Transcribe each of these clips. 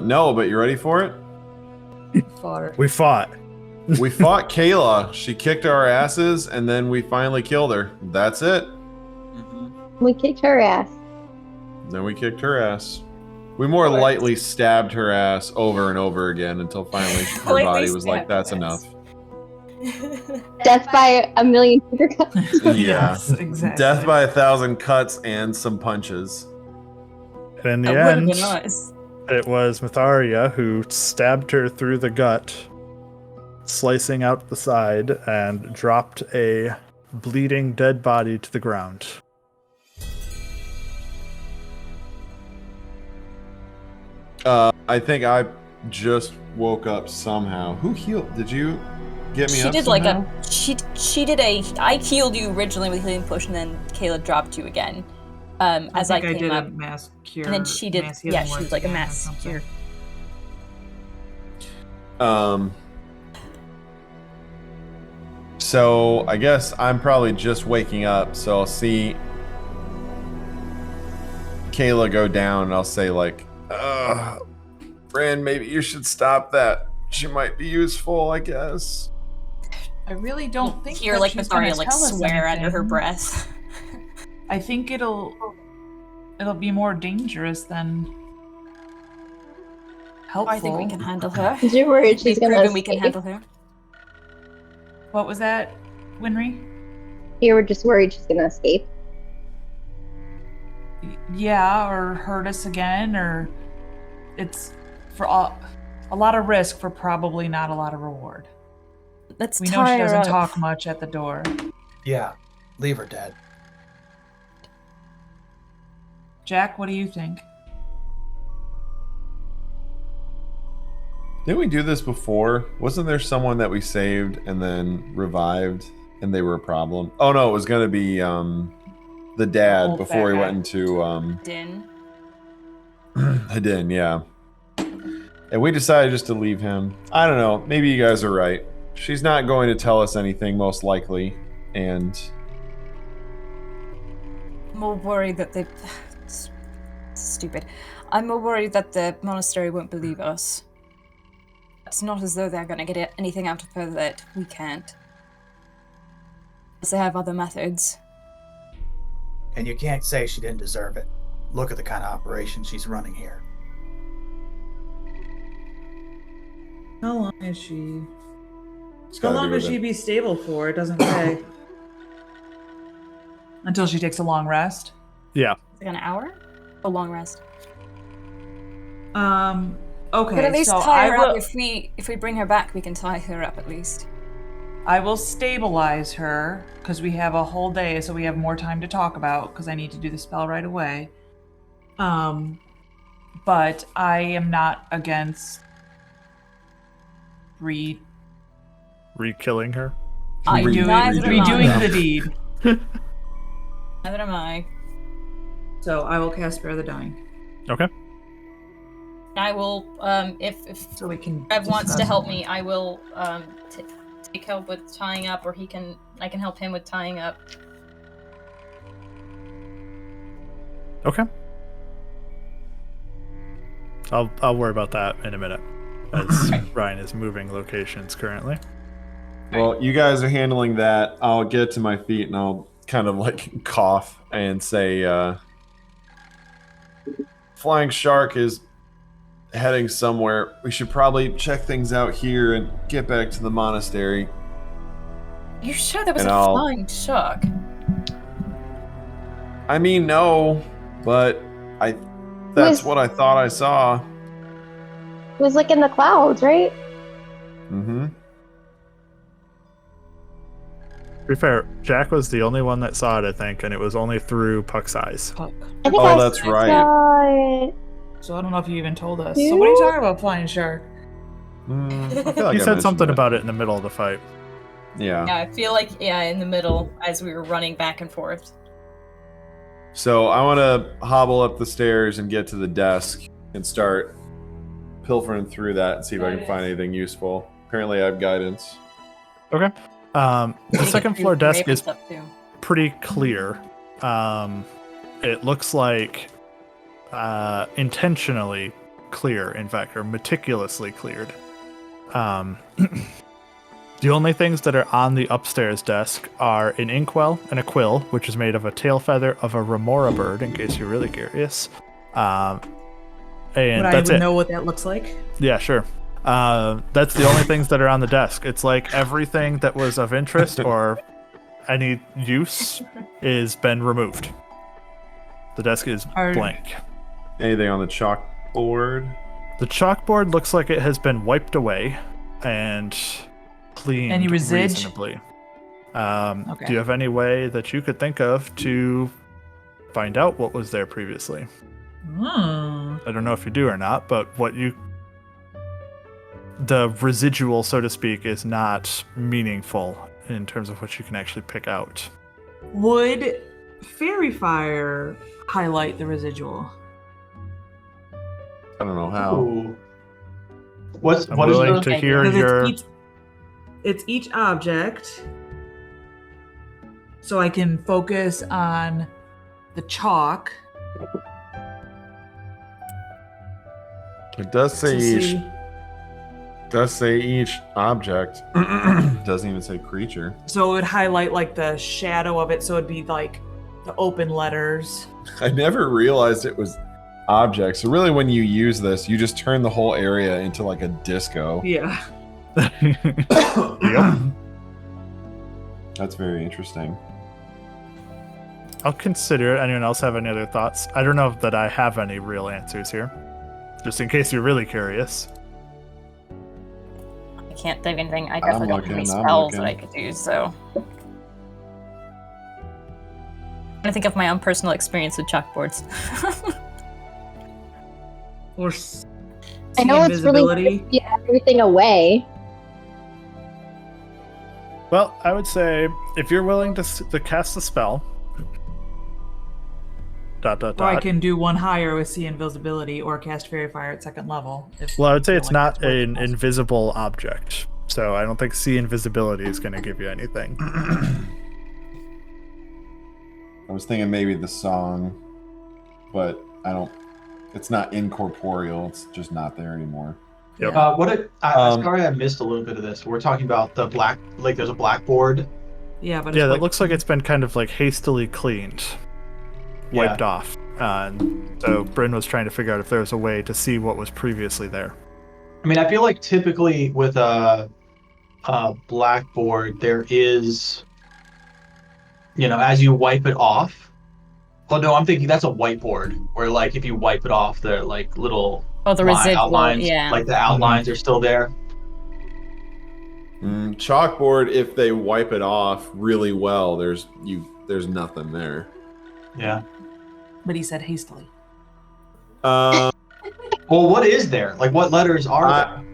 No, but you ready for it? We fought. We fought Kayla. She kicked our asses, and then we finally killed her. That's it. We kicked her ass. Then we kicked her ass. We more lightly stabbed her ass over and over again until finally her body was like, that's enough. Death by a million finger cuts. Yeah. Yes, exactly. Death by 1,000 cuts and some punches. And in the That would have end, been nice. it was Myetharia who stabbed her through the gut, slicing out the side, and dropped a bleeding dead body to the ground. I think I just woke up somehow. Who healed? Did you get me She up did somehow? she did a. I healed you originally with healing push, and then Kayla dropped you again. As I think came did up, a mass cure. and then she did. mass Yeah, healing she word was like a again or mass something. cure. So I guess I'm probably just waking up, so I'll see Kayla go down, and I'll say like, Bryn, maybe you should stop that. She might be useful, I guess. I really don't think Hear that like she's gonna Myetharia like tell us swear under her anything. breath. I think it'll be more dangerous than helpful. I think we can handle her. You're worried she's We've gonna proven we can escape. handle her. What was that, Winry? You were just worried she's gonna escape. Yeah, or hurt us again, or it's for a lot of risk for probably not a lot of reward. Let's We know tie she her doesn't up. talk much at the door. Yeah, leave her dead. Jack, what do you think? Didn't we do this before? Wasn't there someone that we saved and then revived and they were a problem? Oh no, it was gonna be the dad Old before he fat went guy. into Din. Hadin, yeah. And we decided just to leave him. I don't know, maybe you guys are right. She's not going to tell us anything, most likely, and I'm more worried that they. Stupid. I'm more worried that the monastery won't believe us. It's not as though they're going to get anything out of her that we can't. Unless they have other methods. And you can't say she didn't deserve it. Look at the kind of operation she's running here. How long is she? it's How gotta long be would with she it. be stable for? It doesn't say. Until she takes a long rest. Yeah. Like an hour? A long rest. Okay. But at least so tie I her will, up. If we bring her back, we can tie her up at least. I will stabilize her because we have a whole day, so we have more time to talk about. Because I need to do the spell right away. But I am not against Re-killing her. redoing the deed. Neither am I. So I will cast Spare the Dying. Okay. I will, if So we can. Rev wants to discuss help more. me, I will take help with tying up, or I can help him with tying up. Okay. I'll worry about that in a minute, as Ryan is moving locations currently. Well, you guys are handling that. I'll get to my feet and I'll kind of like cough and say, Flying Shark is heading somewhere. We should probably check things out here and get back to the monastery. You sure there was And a I'll- flying shark? I mean, no, but that's Was- what I thought I saw. It was like in the clouds, right? Mm-hmm. To be fair, Jack was the only one that saw it, I think, and it was only through Puck's eyes. Fuck. I think Oh, I that's right. saw it. So I don't know if you even told us. So what are you talking about, Flying Shark? I feel like He I said something mentioned about it in the middle of the fight. Yeah. Yeah, I feel like in the middle as we were running back and forth. So I want to hobble up the stairs and get to the desk and start pilfering through that and see if I can find anything useful. Apparently I have guidance. Okay. The second floor desk is Up too. pretty clear. It looks like intentionally clear, in fact, or meticulously cleared. The only things that are on the upstairs desk are an inkwell and a quill, which is made of a tail feather of a remora bird, in case you're really curious. And Would I that's even it. know what that looks like? Yeah, sure. That's the only things that are on the desk. It's like everything that was of interest or any use is been removed. The desk is blank. Anything on the chalkboard? The chalkboard looks like it has been wiped away and cleaned Any resid? reasonably. Okay. Do you have any way that you could think of to find out what was there previously? I don't know if you do or not, but the residual, so to speak, is not meaningful in terms of what you can actually pick out. Would Fairy Fire highlight the residual? I don't know how. Ooh. I'm What is willing the to hear Because your... it's each object, so I can focus on the chalk. It does say to each. see- Does say each object. Doesn't even say creature. So it would highlight like the shadow of it, so it'd be like the open letters. I never realized it was objects. So really, when you use this, you just turn the whole area into like a disco. Yeah. Yep. That's very interesting. I'll consider it. Anyone else have any other thoughts? I don't know that I have any real answers here. Just in case you're really curious. I can't think of anything. I definitely don't have any I'm spells that I looking. could use, so. I think of my own personal experience with chalkboards. Or I know it's really hard invisibility. to get everything away. Well, I would say if you're willing to cast the spell. Or I Dot. can do one higher with see invisibility or cast Fairy Fire at second level. Well, I would say it's not that's what it an calls. invisible object. So I don't think see invisibility is going to give you anything. I was thinking maybe the song, but I don't. It's not incorporeal. It's just not there anymore. Yep. Sorry, I missed a little bit of this. We're talking about the black, like there's a blackboard. Yeah, but Yeah, it's that like, looks like it's been kind of like hastily cleaned, wiped off. So Bryn was trying to figure out if there was a way to see what was previously there. I mean, I feel like typically with a blackboard, there is, as you wipe it off. Well, no, I'm thinking that's a whiteboard where, like, if you wipe it off, the like little The residual, outlines, yeah. like the outlines are still there. Chalkboard. If they wipe it off really well, there's nothing there. Yeah. but he said hastily. Well, what is there? Like, what letters are there?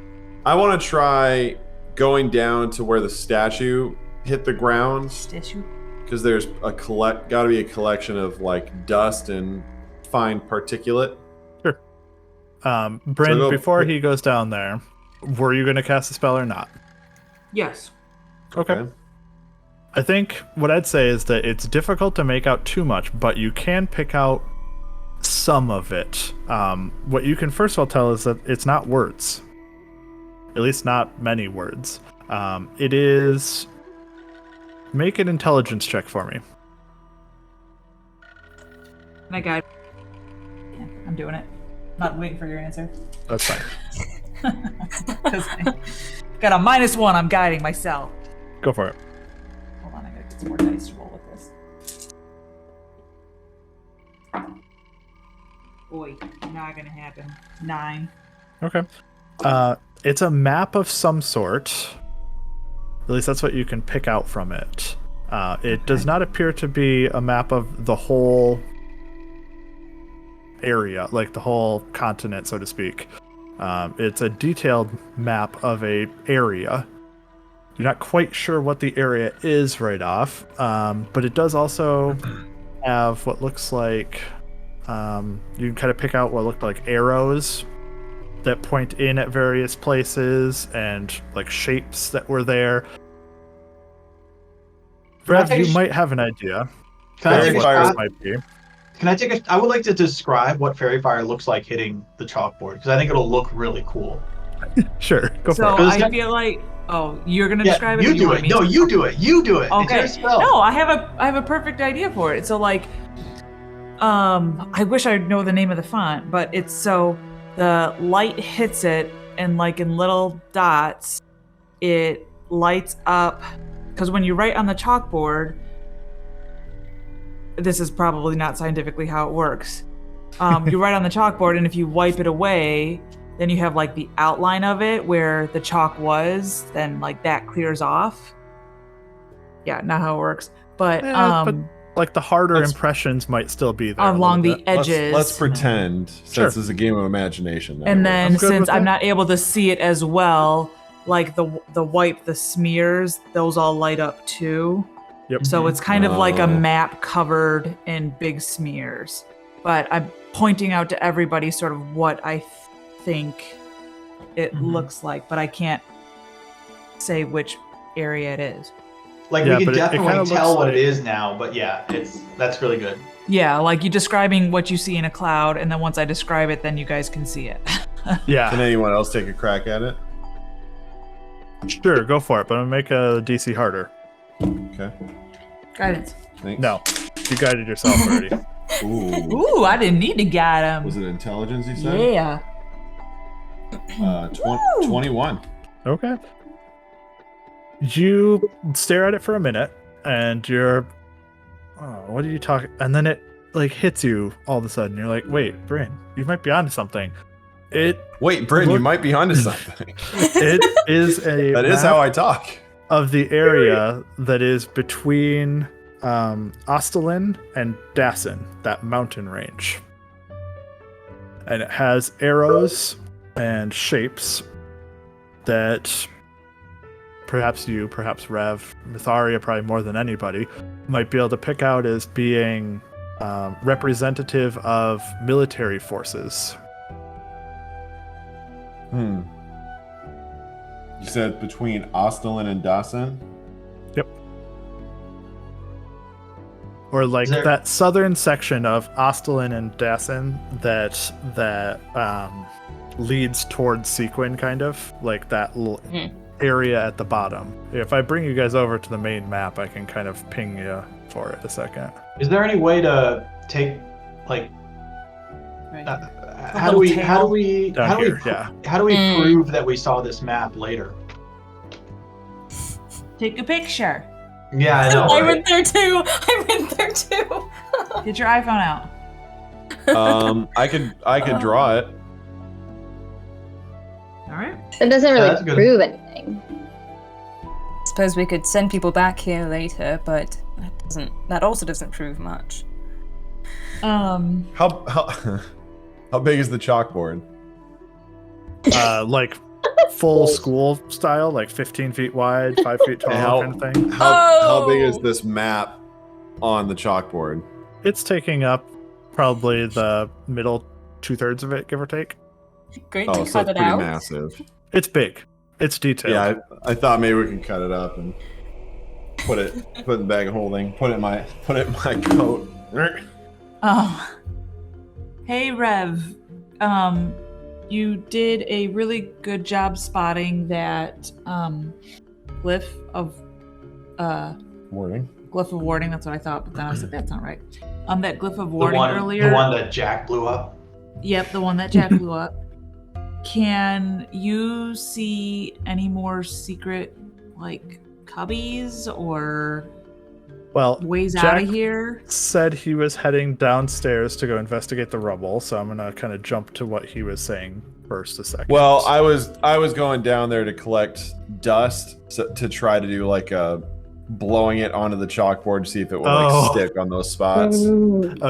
I want to try going down to where the statue hit the ground, Statue. because there's got to be a collection of like dust and fine particulate. Sure. Bryn, So before he goes down there, were you going to cast a spell or not? Yes. Okay. I think what I'd say is that it's difficult to make out too much, but you can pick out some of it. What you can first of all tell is that it's not words. At least not many words. It is... Make an intelligence check for me. My guy. Yeah, I'm doing it. Not waiting for your answer. That's fine. 'Cause I got a -1. I'm guiding myself. Go for it. Hold on, I gotta get some more dice to roll with this. Boy, not gonna happen. 9. Okay. It's a map of some sort. At least that's what you can pick out from it. It does not appear to be a map of the whole area, like the whole continent, so to speak. It's a detailed map of a area. You're not quite sure what the area is right off, but it does also have what looks like... you can kind of pick out what looked like arrows that point in at various places and like shapes that were there. Rev, you might have an idea. Can I of take a what shot? this might be. Can I take I would like to describe what fairy fire looks like hitting the chalkboard because I think it'll look really cool. Sure, go for So it. I feel like, you're gonna describe it. You or do want it. me No, to? you do it. You do it. Okay. It's your spell. No, I have a perfect idea for it. So like, I wish I know the name of the font, but it's so the light hits it, and like in little dots, it lights up. Because when you write on the chalkboard, this is probably not scientifically how it works. You write on the chalkboard, and if you wipe it away, then you have like the outline of it where the chalk was, then like that clears off. Yeah, not how it works. But like the harder let's- impressions might still be there. along the bit. edges. Let's pretend, Sure. since it's a game of imagination. that And way. then I'm good since with I'm that. not able to see it as well, like the wipe, the smears, those all light up too. Yep. So it's kind of like a Oh. map covered in big smears. But I'm pointing out to everybody sort of what I think it looks like, but I can't say which area it is. Like Yeah, we can but it definitely kinda tell looks what like- it is now, but yeah, that's really good. Yeah, like you describing what you see in a cloud, and then once I describe it, then you guys can see it. Yeah, Can anyone else take a crack at it? sure, go for it, but I'm gonna make a DC harder. Okay. Guidance. Thanks. No, you guided yourself already. Ooh. Ooh, I didn't need to guide him. Was it intelligence, you said? Yeah. 21. Okay. You stare at it for a minute, and you're, what are you talking? And then it like hits you all of a sudden. You're like, wait, Bryn, you might be onto something. It Wait, Bryn, you Look- might be onto something. it is a That is map how I talk. of the area that is between Ostalin and Dassin, that mountain range. And it has arrows and shapes that perhaps you, perhaps Rev, Myetharia, probably more than anybody, might be able to pick out as being representative of military forces. You said between Ostalin and Dawson? Or like Is there- that southern section of Ostalin and Dassin that leads towards Sequin, kind of like that little area at the bottom. If I bring you guys over to the main map, I can kind of ping you for it a second. Is there any way to take like Right. how do we Down here, yeah. how do we prove that we saw this map later? Take a picture. Yeah, I know. I right? went there too. I went there too. Get your iPhone out. I could draw it. All right. It doesn't Yeah, really that's good. prove anything. Suppose we could send people back here later, but that also doesn't prove much. How how big is the chalkboard? Like full school style, like 15 feet wide, 5 feet tall, And how- kind of thing. How big is Oh! this map on the chalkboard? It's taking up probably the middle 2/3 of it, give or take. Great Oh, to so cut it's it pretty out. massive. It's big. It's detailed. Yeah, I thought maybe we could cut it up and put it in the bag of holding. Put it in my coat. Oh. Hey, Rev. You did a really good job spotting that glyph of Warning. warding. That's what I thought, but then I was like, that's not right. That glyph of The warding one, earlier. the one that Jack blew up. Yep, the one that Jack blew up. Can you see any more secret, like, cubbies or Well, ways out Jack of here? said he was heading downstairs to go investigate the rubble, so I'm gonna kind of jump to what he was saying first a second. Well, I was going down there to collect dust to try to do like a blowing it onto the chalkboard to see if it would like stick on those spots. Oh,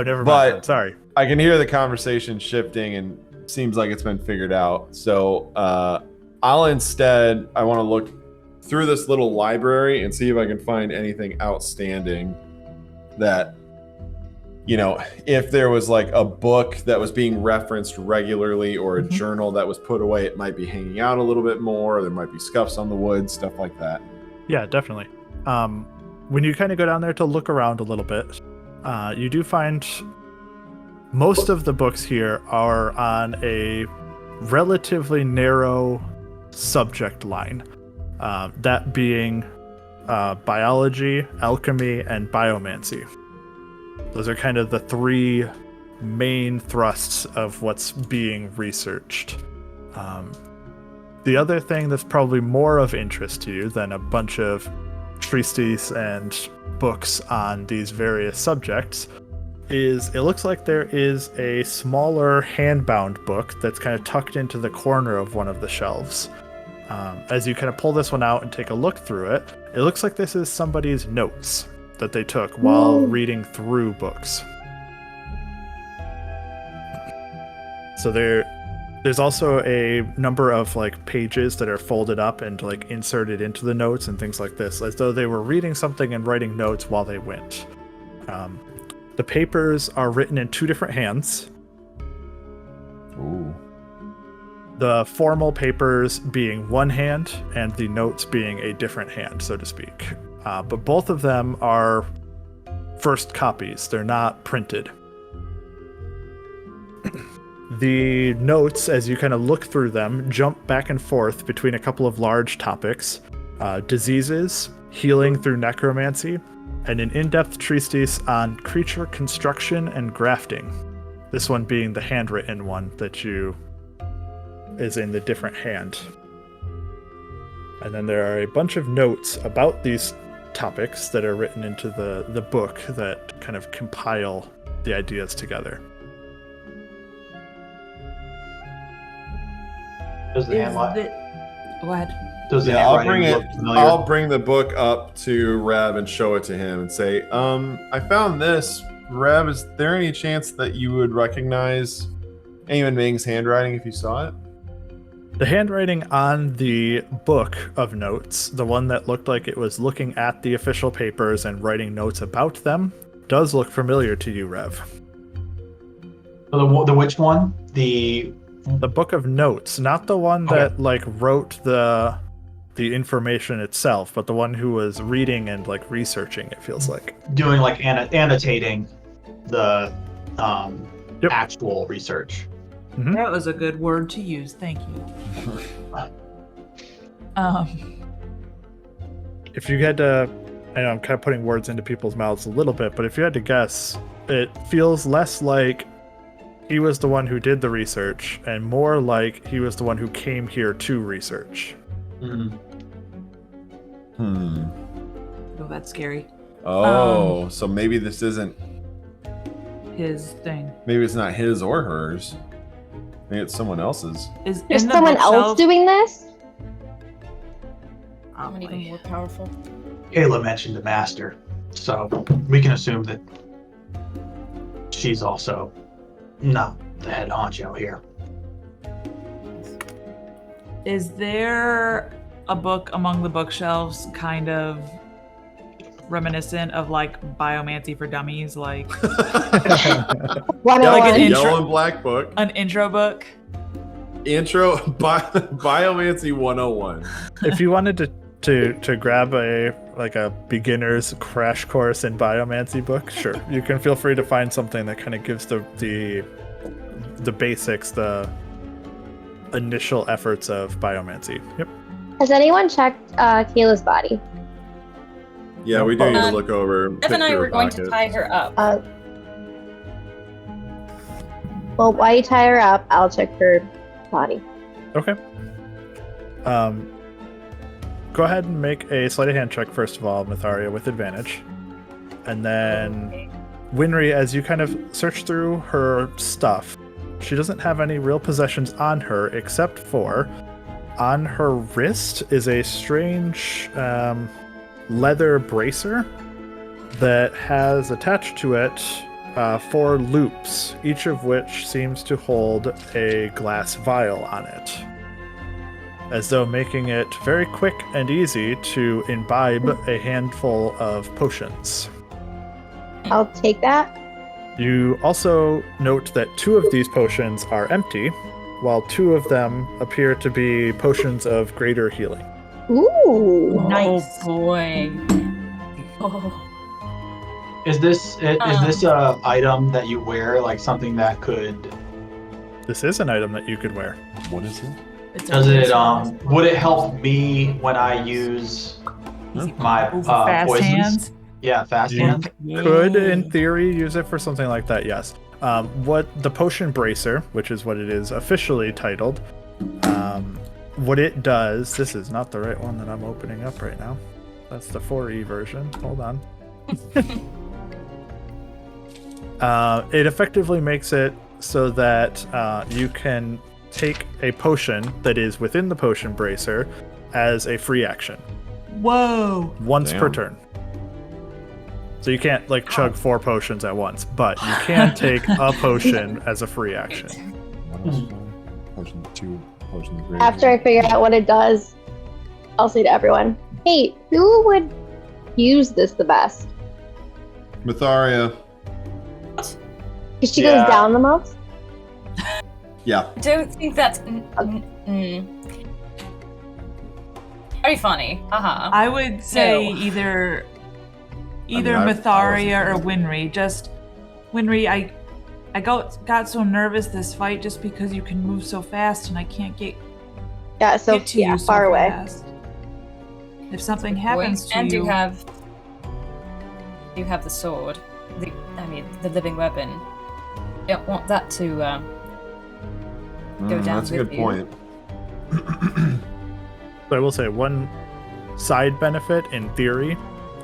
never mind. but- then. Sorry. I can hear the conversation shifting and seems like it's been figured out. So I want to look through this little library and see if I can find anything outstanding that, you know, if there was like a book that was being referenced regularly or a journal that was put away, it might be hanging out a little bit more. There might be scuffs on the wood, stuff like that. Yeah, definitely. When you kind of go down there to look around a little bit, you do find most of the books here are on a relatively narrow subject line, that being biology, alchemy, and biomancy. Those are kind of the three main thrusts of what's being researched. The other thing that's probably more of interest to you than a bunch of treatises and books on these various subjects is it looks like there is a smaller hand-bound book that's kind of tucked into the corner of one of the shelves. As you kind of pull this one out and take a look through it, it looks like this is somebody's notes that they took while reading through books. So there's also a number of like pages that are folded up and like inserted into the notes and things like this, as though they were reading something and writing notes while they went. The papers are written in two different hands. Ooh. The formal papers being one hand and the notes being a different hand, so to speak. But both of them are first copies. They're not printed. The notes, as you kind of look through them, jump back and forth between a couple of large topics. Diseases, healing through necromancy, and an in-depth treatise on creature construction and grafting. This one being the handwritten one that is in the different hand. And then there are a bunch of notes about these topics that are written into the book that kind of compile the ideas together. Does the handwriting? Go ahead. Does the Yeah, handwriting look familiar? I'll bring the book up to Rab and show it to him and say, I found this. Rab, is there any chance that you would recognize Eamon Ming's handwriting if you saw it? The handwriting on the book of notes, the one that looked like it was looking at the official papers and writing notes about them, does look familiar to you, Rev. The which one? The book of notes, not the one that like wrote the information itself, but the one who was reading and like researching, it feels like. Doing like annotating the actual research. Mm-hmm. That was a good word to use. Thank you. If you had to, I know I'm kind of putting words into people's mouths a little bit, but if you had to guess, it feels less like he was the one who did the research and more like he was the one who came here to research. Oh, that's scary. Oh, so maybe this isn't his thing. Maybe it's not his or hers. Maybe it's someone else's. There's someone else doing this? I'm even more powerful. Kayla mentioned the master, so we can assume that she's also not the head honcho here. Is there a book among the bookshelves kind of reminiscent of like biomancy for dummies, like like an yellow and black book, an intro book, biomancy 101? If you wanted to grab a beginner's crash course in biomancy book, sure, you can feel free to find something that kind of gives the basics, the initial efforts of biomancy. Yep. Has anyone checked Kayla's body? Yeah, we do need to look over. Steph and I were going to tie her up. Well, while you tie her up, I'll check her body. Okay. Go ahead and make a sleight of hand check first of all, Myetharia, with advantage. And then Winry, as you kind of search through her stuff, she doesn't have any real possessions on her except for on her wrist is a strange leather bracer that has attached to it 4 loops, each of which seems to hold a glass vial on it, as though making it very quick and easy to imbibe a handful of potions. I'll take that. You also note that 2 of these potions are empty, while 2 of them appear to be potions of greater healing. Ooh, nice. Oh boy. Is this a item that you wear, like something that could? This is an item that you could wear. What is it? Does it would it help me when I use my fast poisons? hands? Yeah, fast You hands. could, in theory, use it for something like that. Yes. What the potion bracer, which is what it is officially titled, what it does. This is not the right one that I'm opening up right now. That's the 4E version. Hold on. It effectively makes it so that you can take a potion that is within the potion bracer as a free action. Whoa. Once per Damn. turn. So you can't like chug 4 potions at once, but you can take a potion as a free action. What else? Potion 2, potion 3. After I figure out what it does, I'll say to everyone, hey, who would use this the best? Myetharia. Because she Yeah. goes down the most? Yeah. I don't think that's very funny. Haha. I would say No. either I wasn't Myetharia or thinking. Winry. Just Winry, I got so nervous this fight just because you can move so fast and I can't get Yeah, so to yeah, you so far away. fast. If something happens to and you, you have the sword. The living weapon. You don't want that to go down That's a with good you. point. So I will say one side benefit in theory,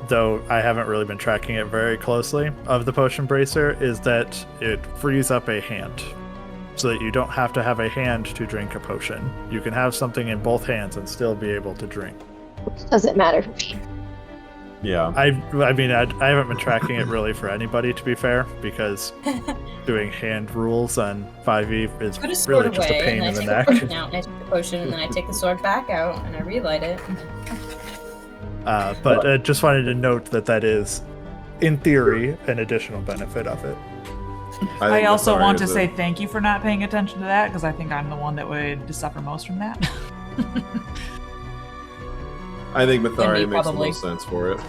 though I haven't really been tracking it very closely, of the potion bracer is that it frees up a hand. So that you don't have to have a hand to drink a potion. You can have something in both hands and still be able to drink. Which doesn't matter for me. Yeah. I haven't been tracking it really for anybody, to be fair, because doing hand rules on 5e is Put a sword really just a away, pain and I in the take neck. the potion out, and I take the potion, and then I take the sword back out, and I relight it. But just wanted to note that is, in theory, an additional benefit of it. I think also want to Myetharia's say thank you for not paying attention to that because I think I'm the one that would suffer most from that. I think Myetharia makes the probably. most sense for it.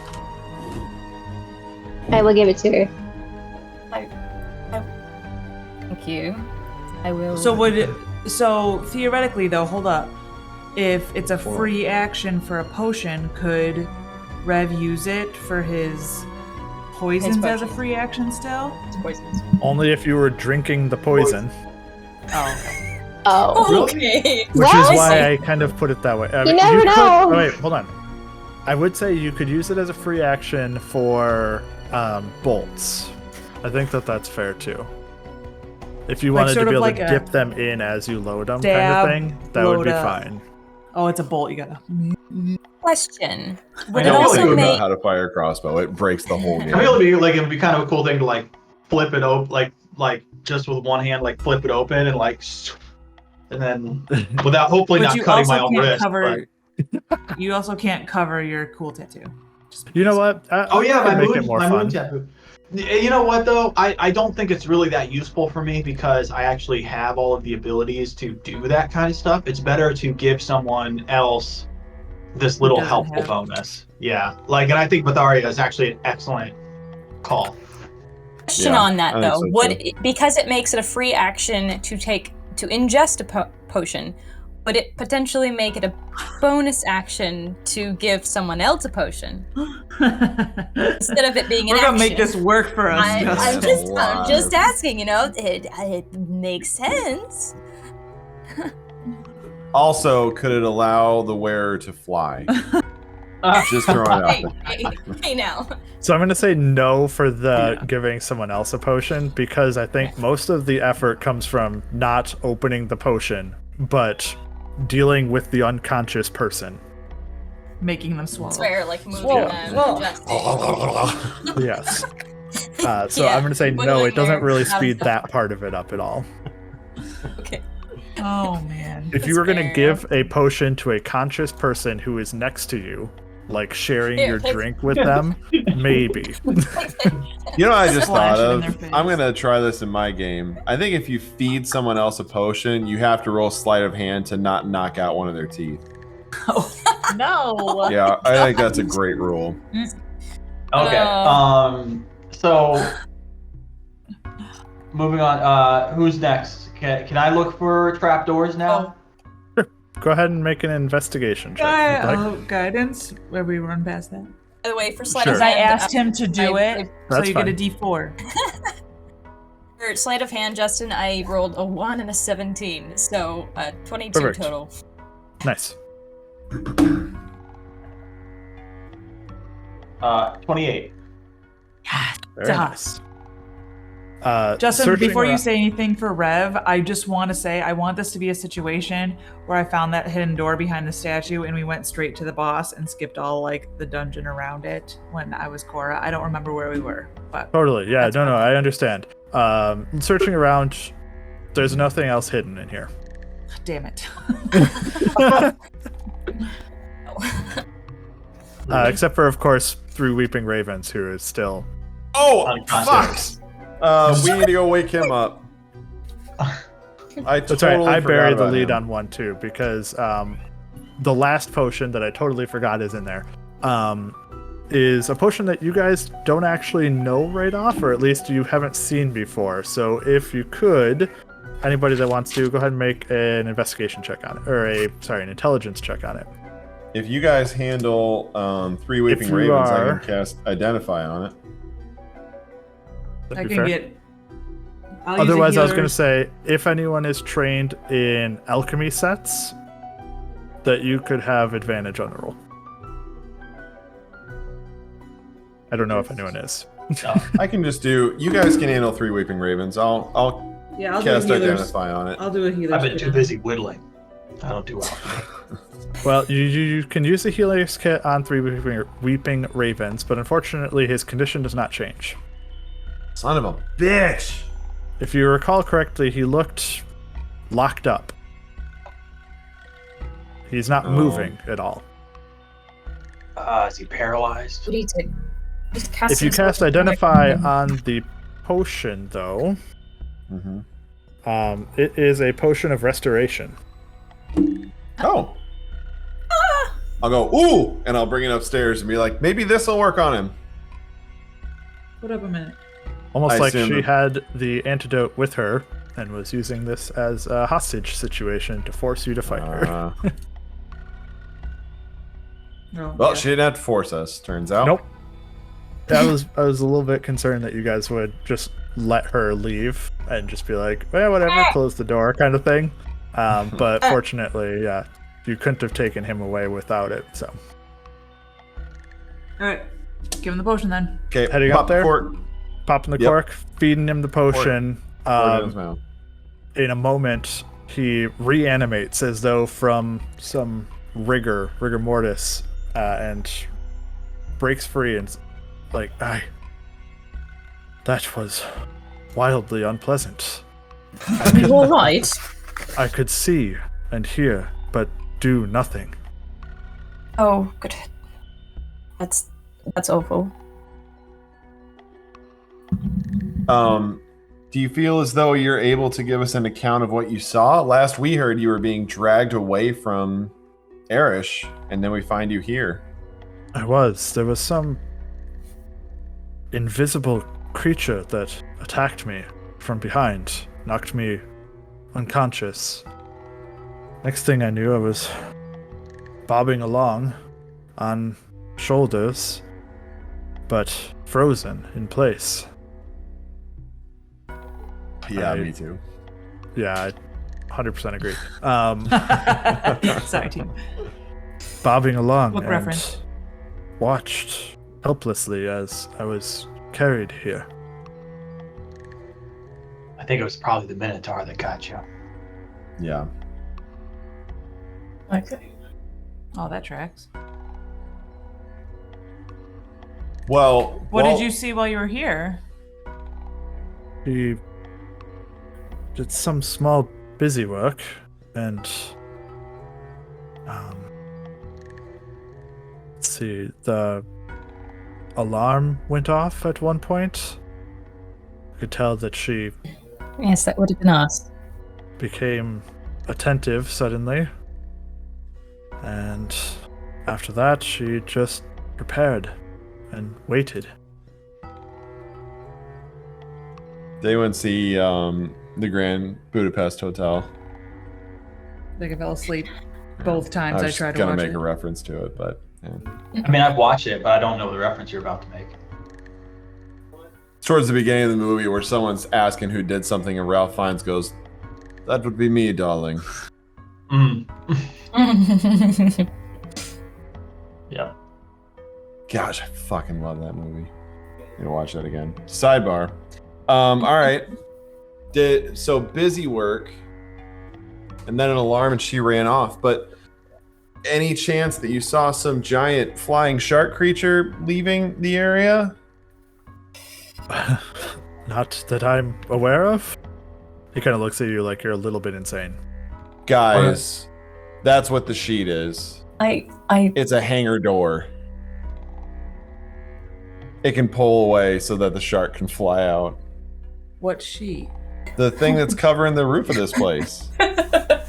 I will give it to her. Thank you. I will. So theoretically though, hold up. If it's a free action for a potion, could Rev use it for his poisons as a potion. free action still? Poisons. Only if you were drinking the poison, Oh, okay. Oh. Okay. which Well, is why I kind of put it that way. You never could- know. oh, wait, hold on. I would say you could use it as a free action for bolts. I think that's fair too. If you Like wanted sort to be of able like to a dip them in as you load them, kind stab, of thing, that would load be up. fine. Oh, it's a bolt. You gotta. Question. I Would it know also really good about make how to fire a crossbow. It breaks the whole I game. feel it would be kind of a cool thing to like flip it open, like just with one hand, like flip it open and like, and then without hopefully But not you cutting my also own can't wrist. cover. but- You also can't cover your cool tattoo. You know what? Oh yeah, I could my make moon, it more my fun. moon tattoo. You know what though? I don't think it's really that useful for me because I actually have all of the abilities to do that kind of stuff. It's better to give someone else this little doesn't helpful have- bonus. Yeah, like, and I think Myetharia is actually an excellent call. question Yeah, on that I think though? so, Would too. because it makes it a free action to ingest a potion, would it potentially make it a bonus action to give someone else a potion instead of it being an We're gonna action? make this work for us. I'm Justin. just asking. You know, it makes sense. Also, could it allow the wearer to fly? Just throwing it out Hey, there. hey now. So I'm going to say no for the giving someone else a potion because I think most of the effort comes from not opening the potion, but dealing with the unconscious person. Making them swallow. Swear, like moving Swallow, them, swallow. adjusting. Yes. So Yeah, I'm going to say no, wiggling it doesn't their really bottom speed stuff. that part of it up at all. Okay. Oh man. If you were going to fair. give a potion to a conscious person who is next to you, like sharing Here, your take- drink with them, maybe. You know what I just Splash thought it in of? their face. I'm gonna try this in my game. I think if you feed someone else a potion, you have to roll sleight of hand to not knock out one of their teeth. No. Yeah, I think that's a great rule. Okay. Uh, So, moving on. Who's next? Can I look for trapdoors now? Go ahead and make an investigation check. if you'd like. Guidance, where we run past that. By the way, for sleight Sure. of Because I hand, asked him to do it, so That's you fine. get a D4. For sleight of hand, Justin, I rolled a 1 and a 17, so 22 Perfect. total. Nice. 28. Very Duh. nice. Justin, Searching before you around- say anything for Rev, I just want to say I want this to be a situation where I found that hidden door behind the statue and we went straight to the boss and skipped all like the dungeon around it when I was Cora. I don't remember where we were, but Totally. Yeah. That's No. fine. I understand. Searching around, there's nothing else hidden in here. damn it. Except for, of course, through Weeping Ravens, who is still. Oh, Unconscious. fuck! We need to go wake him up. That's right. I buried the lead on one too because the last potion that I totally forgot is in there. Is a potion that you guys don't actually know right off, or at least you haven't seen before. So if you could, anybody that wants to, go ahead and make an investigation check on it, or an intelligence check on it. If you guys handle 3 Weeping you Ravens, I are- can cast Identify on it. That'd I be can fair. get. I'll use a Otherwise, I was going to healer's- say, if anyone is trained in alchemy sets, that you could have advantage on the roll. I don't know if anyone is. I can just do. You guys can handle 3 Weeping Ravens. I'll Yeah, I'll cast do a healer's. Identify on it. I'll do a healer's. I've been too check. busy whittling. I don't do well. Well, you can use the healer's kit on 3 Weeping Ravens, but unfortunately his condition does not change. Son of a bitch! If you recall correctly, he looked locked up. He's not moving at all. Is he paralyzed? What do you take? Just cast If you himself cast into Identify my- on the potion, though, Mm-hmm. it is a potion of restoration. Oh. I'll go, ooh! And I'll bring it upstairs and be like, maybe this will work on him. Hold up a minute. Almost I like assume she that- had the antidote with her and was using this as a hostage situation to force you to fight her. Oh, Well, yeah. she didn't have to force us, turns out. Nope. I was a little bit concerned that you guys would just let her leave and just be like, well, whatever, close the door kind of thing. But fortunately, yeah, you couldn't have taken him away without it. So All right, give him the potion then. Okay, Heading pop up there? the cork, popping the Yep. cork, feeding him the potion. pour it in his mouth. In a moment, he reanimates as though from some rigor mortis, and breaks free and like, that was wildly unpleasant. Are you all right? I could see and hear, but do nothing. Oh, good. That's awful. Do you feel as though you're able to give us an account of what you saw? Last we heard, you were being dragged away from Erish, and then we find you here. I was. There was some invisible creature that attacked me from behind, knocked me unconscious. Next thing I knew, I was bobbing along on shoulders, but frozen in place. Yeah, I- me too. Yeah, I 100% agree. Sorry, team. Bobbing along What and reference? watched helplessly as I was carried here. I think it was probably the Minotaur that got you. Yeah. Okay. Oh, that tracks. Well, What did you see while you were here? He did some small busy work, and let's see, the alarm went off at one point. I could tell that she Yes, that would have been us. became attentive suddenly, and after that she just prepared and waited. Did anyone see the Grand Budapest Hotel? I think I fell asleep both times I was tried to gonna watch make it. a reference to it, but yeah. I mean, I've watched it, but I don't know the reference you're about to make. It's towards the beginning of the movie where someone's asking who did something, and Ralph Fiennes goes, "That would be me, darling." Mm. Yeah. Gosh, I fucking love that movie. I'm gonna watch that again. Sidebar. All right. So busy work, and then an alarm, and she ran off. But any chance that you saw some giant flying shark creature leaving the area? Not that I'm aware of. He kind of looks at you like you're a little bit insane. Guys, that's what the sheet is. It's a hangar door. It can pull away so that the shark can fly out. What sheet? The thing that's covering the roof of this place. The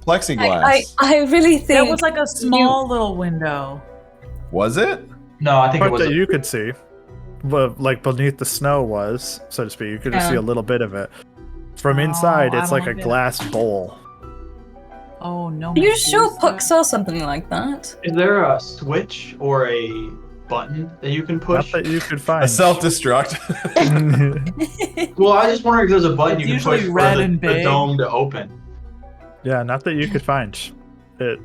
plexiglass. I really think That was like a small little window. Was it? No, I think it Part was. that you could see, well, like beneath the snow was, so to speak. You could just see a little bit of it. From inside, I it's like a don't get it. glass bowl. Oh no. Are you my sure goose. Puck saw something like that? Is there a switch or a button that you can Not push? that you could A find. self-destruct. Well, I just wondering if there's a button It's you can usually push for red the, and the big. dome to open. Yeah, not that you could find. It.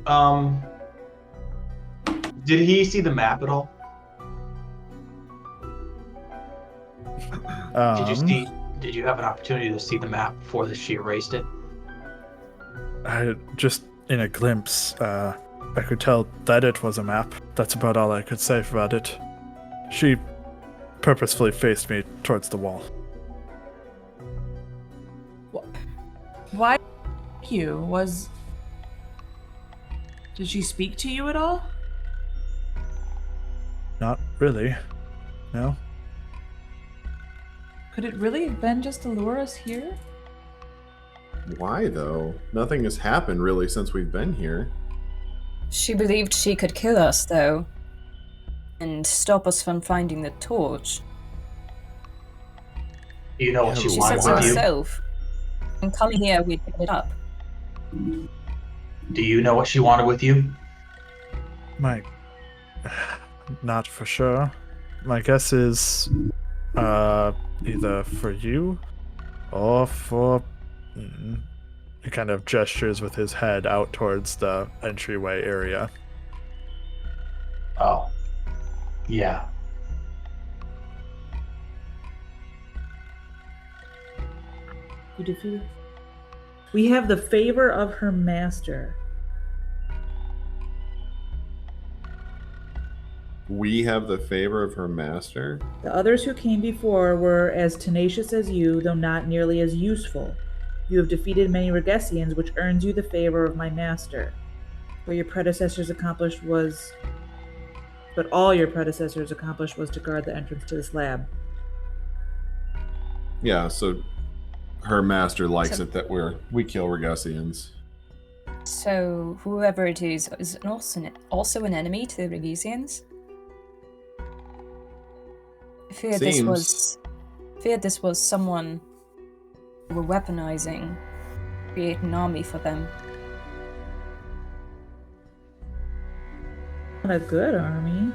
Did he see the map at all? Did you have an opportunity to see the map before she erased it? I just in a glimpse, I could tell that it was a map. That's about all I could say about it. She purposefully faced me towards the wall. Why you did she speak to you at all? Not really. No. Could it really have been just to lure us here? Why though? Nothing has happened really since we've been here. She believed she could kill us, though, and stop us from finding the torch. Do you know what Yeah, she but She wanted said so with you? herself. And coming here, we'd pick it up. Do you know what she wanted with you? My. Not for sure. My guess is. Either for you or for. He kind of gestures with his head out towards the entryway area. Oh. Yeah. We have the favor of her master. We have the favor of her master? The others who came before were as tenacious as you, though not nearly as useful. You have defeated many Regessians, which earns you the favor of my master. What your predecessors accomplished was... But all your predecessors accomplished was to guard the entrance to this lab. Yeah, so her master likes it that we kill Regessians. So, whoever it is also an enemy to the Regessians? I feared this was someone who were weaponizing, create an army for them. Not a good army.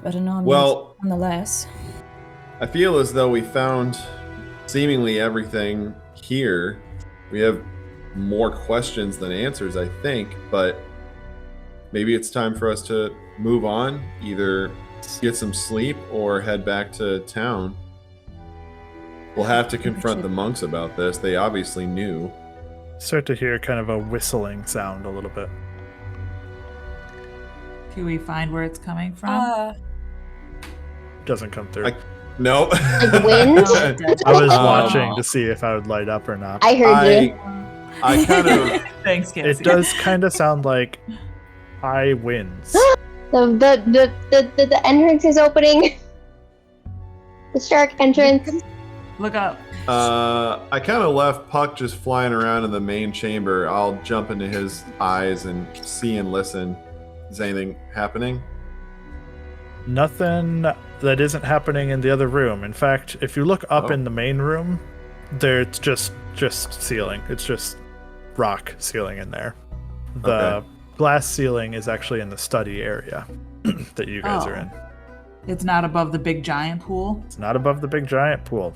But an army Well, nonetheless. I feel as though we found seemingly everything here. We have more questions than answers, I think, but maybe it's time for us to move on, either get some sleep or head back to town. We'll have to confront the monks about this. They obviously knew. Start to hear kind of a whistling sound a little bit. Can we find where it's coming from? Doesn't come through. No. Like wind? I was watching to see if I would light up or not. I heard you. I kind of. Thanks, Cassie. It does kind of sound like high winds. The entrance is opening. The shark entrance. Look up. I kind of left Puck just flying around in the main chamber. I'll jump into his eyes and see and listen. Is anything happening? Nothing that isn't happening in the other room. In fact, if you look up in the main room, it's just ceiling. It's just rock ceiling in there. The glass ceiling is actually in the study area that you guys are in. It's not above the big giant pool? It's not above the big giant pool.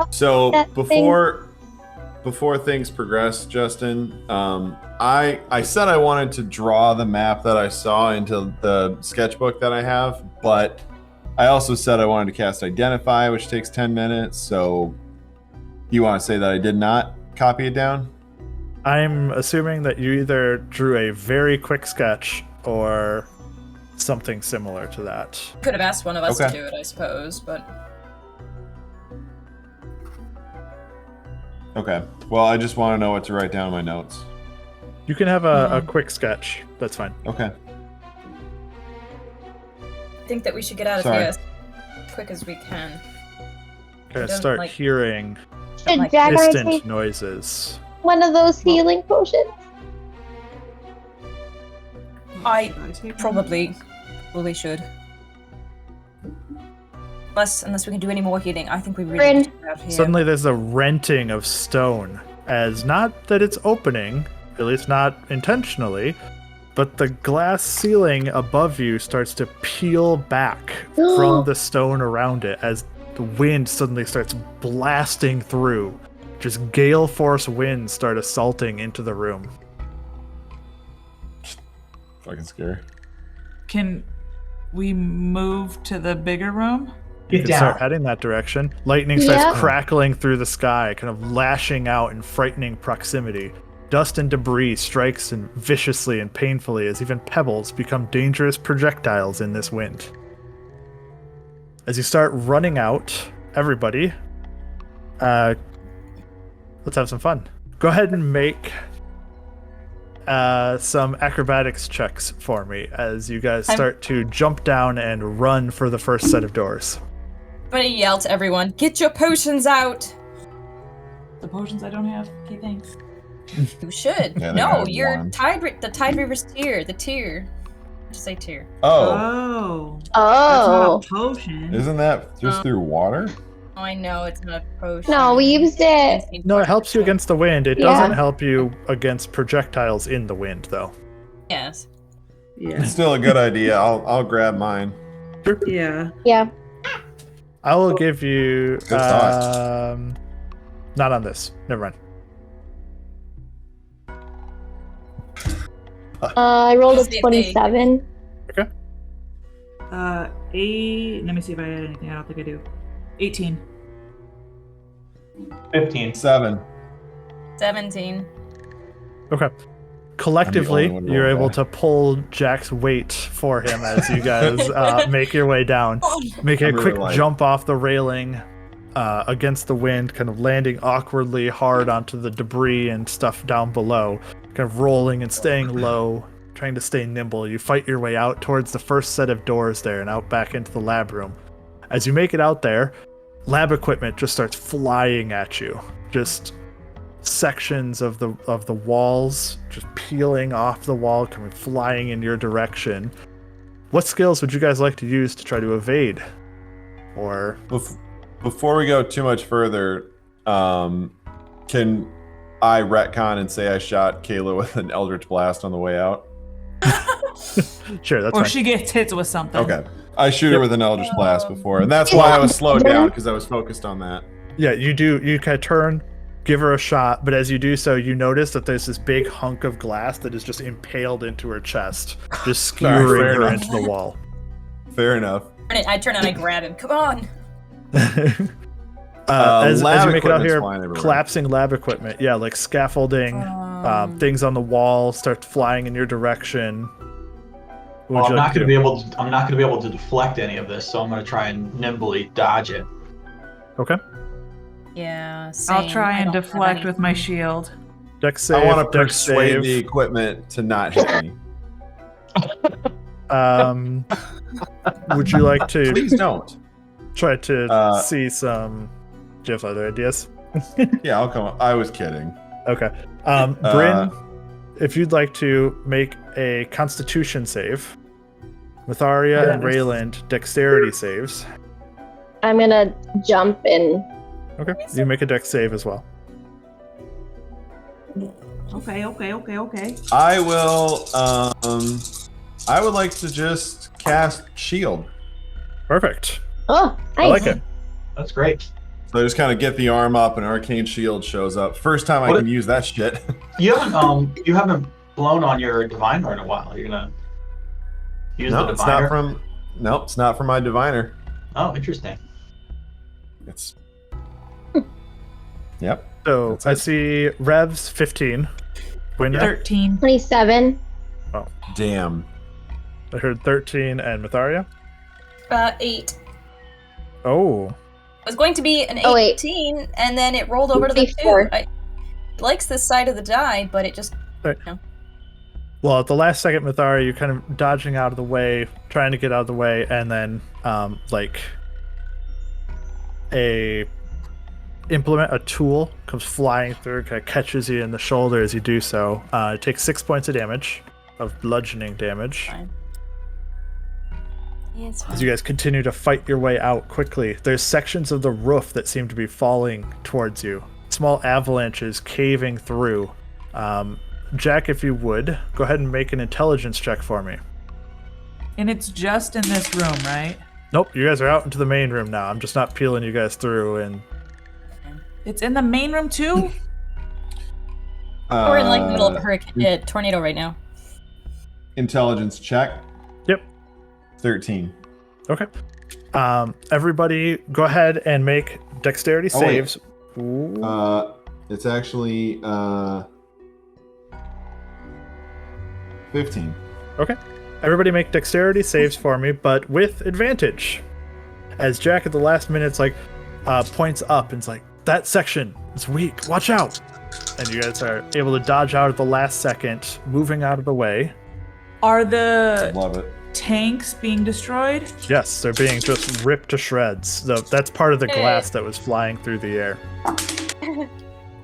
So before things progress, Justin, I said I wanted to draw the map that I saw into the sketchbook that I have, but I also said I wanted to cast Identify, which takes 10 minutes. So you want to say that I did not copy it down? I'm assuming that you either drew a very quick sketch or something similar to that. Could have asked one of us to do it, I suppose, but... Okay. Well, I just want to know what to write down in my notes. You can have a quick sketch. That's fine. Okay. I think that we should get out of here as quick as we can. Okay, start hearing Should Jagger distant take noises. one of those healing potions? I probably should. Unless we can do any more healing, I think we really need to get out of here. Suddenly there's a renting of stone, as not that it's opening, at least not intentionally, but the glass ceiling above you starts to peel back from the stone around it as the wind suddenly starts blasting through. Just gale force winds start assaulting into the room. Fucking scary. Can we move to the bigger room? You can start heading that direction. Lightning starts crackling through the sky, kind of lashing out in frightening proximity. Dust and debris strikes viciously and painfully as even pebbles become dangerous projectiles in this wind. As you start running out, everybody, let's have some fun. Go ahead and make some acrobatics checks for me as you guys start to jump down and run for the first set of doors. I'm gonna yell to everyone, get your potions out! The potions I don't have? Okay, thanks. You should. Yeah, no, you're the Tide River's tier. The tier. Just say tier. Oh. That's not a potion. Isn't that just through water? Oh, I know, it's not a potion. No, we used it. No, it helps you against the wind. It doesn't help you against projectiles in the wind, though. Yes. Yeah. It's still a good idea. I'll grab mine. Yeah. Yeah. I will give you Good thought. Not on this. Never mind. I rolled a 27. Okay. 8. Let me see if I had anything. I don't think I do. 18. 15. 7. 17. Okay. Collectively, I'm the only one to you're roll able back. to pull Jack's weight for him as you guys make your way down. Make a I'm really quick light. jump off the railing against the wind, kind of landing awkwardly hard onto the debris and stuff down below, kind of rolling and staying low, trying to stay nimble. You fight your way out towards the first set of doors there and out back into the lab room. As you make it out there, lab equipment just starts flying at you. Just sections of the walls just peeling off the wall, coming flying in your direction. What skills would you guys like to use to try to evade? Or Before we go too much further, can I retcon and say I shot Kayla with an Eldritch Blast on the way out? sure, that's Or fine. she gets hit with something. Okay. I shoot her with an Eldritch Blast before, and that's why I was slowed down, because I was focused on that. Yeah, you do. You kind of turn, give her a shot, but as you do so, you notice that there's this big hunk of glass that is just impaled into her chest, just skewering fair her enough. into the wall. Fair enough. I turn and I grab him. Come on! As lab you make it out equipment's here, flying everywhere. collapsing lab equipment, yeah, like scaffolding, things on the wall start flying in your direction. What Well, would I'm you not like to going to do? be able to. I'm not going to be able to deflect any of this, so I'm going to try and nimbly dodge it. Okay. Yeah, I'll same. try I and don't have deflect any- with my shield. Dex save. I want to dex persuade save. the equipment to not hit me. Would you like to Please don't. try to Uh, see some? Do you have other ideas? Yeah, I'll come. I was kidding. Okay. Bryn, if you'd like to make a Constitution save, Myetharia and Rayland, dexterity saves. I'm gonna jump in. Okay, you make a dex save as well. Okay. I will. I would like to just cast shield. Perfect. Oh, nice. I like it. That's great. So I just kind of get the arm up, and arcane shield shows up. First time I can use that shit. You haven't blown on your diviner in a while. You're gonna use the No, diviner. it's not from my diviner. Oh, interesting. It's. Yep. So That's I it. see Revs 15. Winry, 13. 27. Damn. I heard 13, and Myetharia. 8. Oh, It was going to be an Oh, wait. 18, and then it rolled over to the 2. 24. It likes this side of the die, but it just... well, at the last second, Myetharia, you're kind of dodging out of the way, trying to get out of the way, and then a tool comes flying through, kind of catches you in the shoulder as you do so. It takes 6 points of damage, of bludgeoning damage. Fine. Yeah, it's As fine. you guys continue to fight your way out quickly, there's sections of the roof that seem to be falling towards you. Small avalanches caving through. Jack, if you would, go ahead and make an intelligence check for me. And it's just in this room, right? Nope, you guys are out into the main room now. I'm just not peeling you guys through, and It's in the main room too? We're in like the middle of a hurricane, tornado right now. Intelligence check. Yep. 13. okay. Everybody, go ahead and make dexterity Oh, wait. saves. Ooh. It's actually 15. Okay. Everybody make dexterity saves for me, but with advantage. As Jack at the last minute's points up and's like, that section is weak. Watch out. And you guys are able to dodge out at the last second, moving out of the way. Are the Love it. tanks being destroyed? Yes, they're being just ripped to shreds. That's part of the glass that was flying through the air.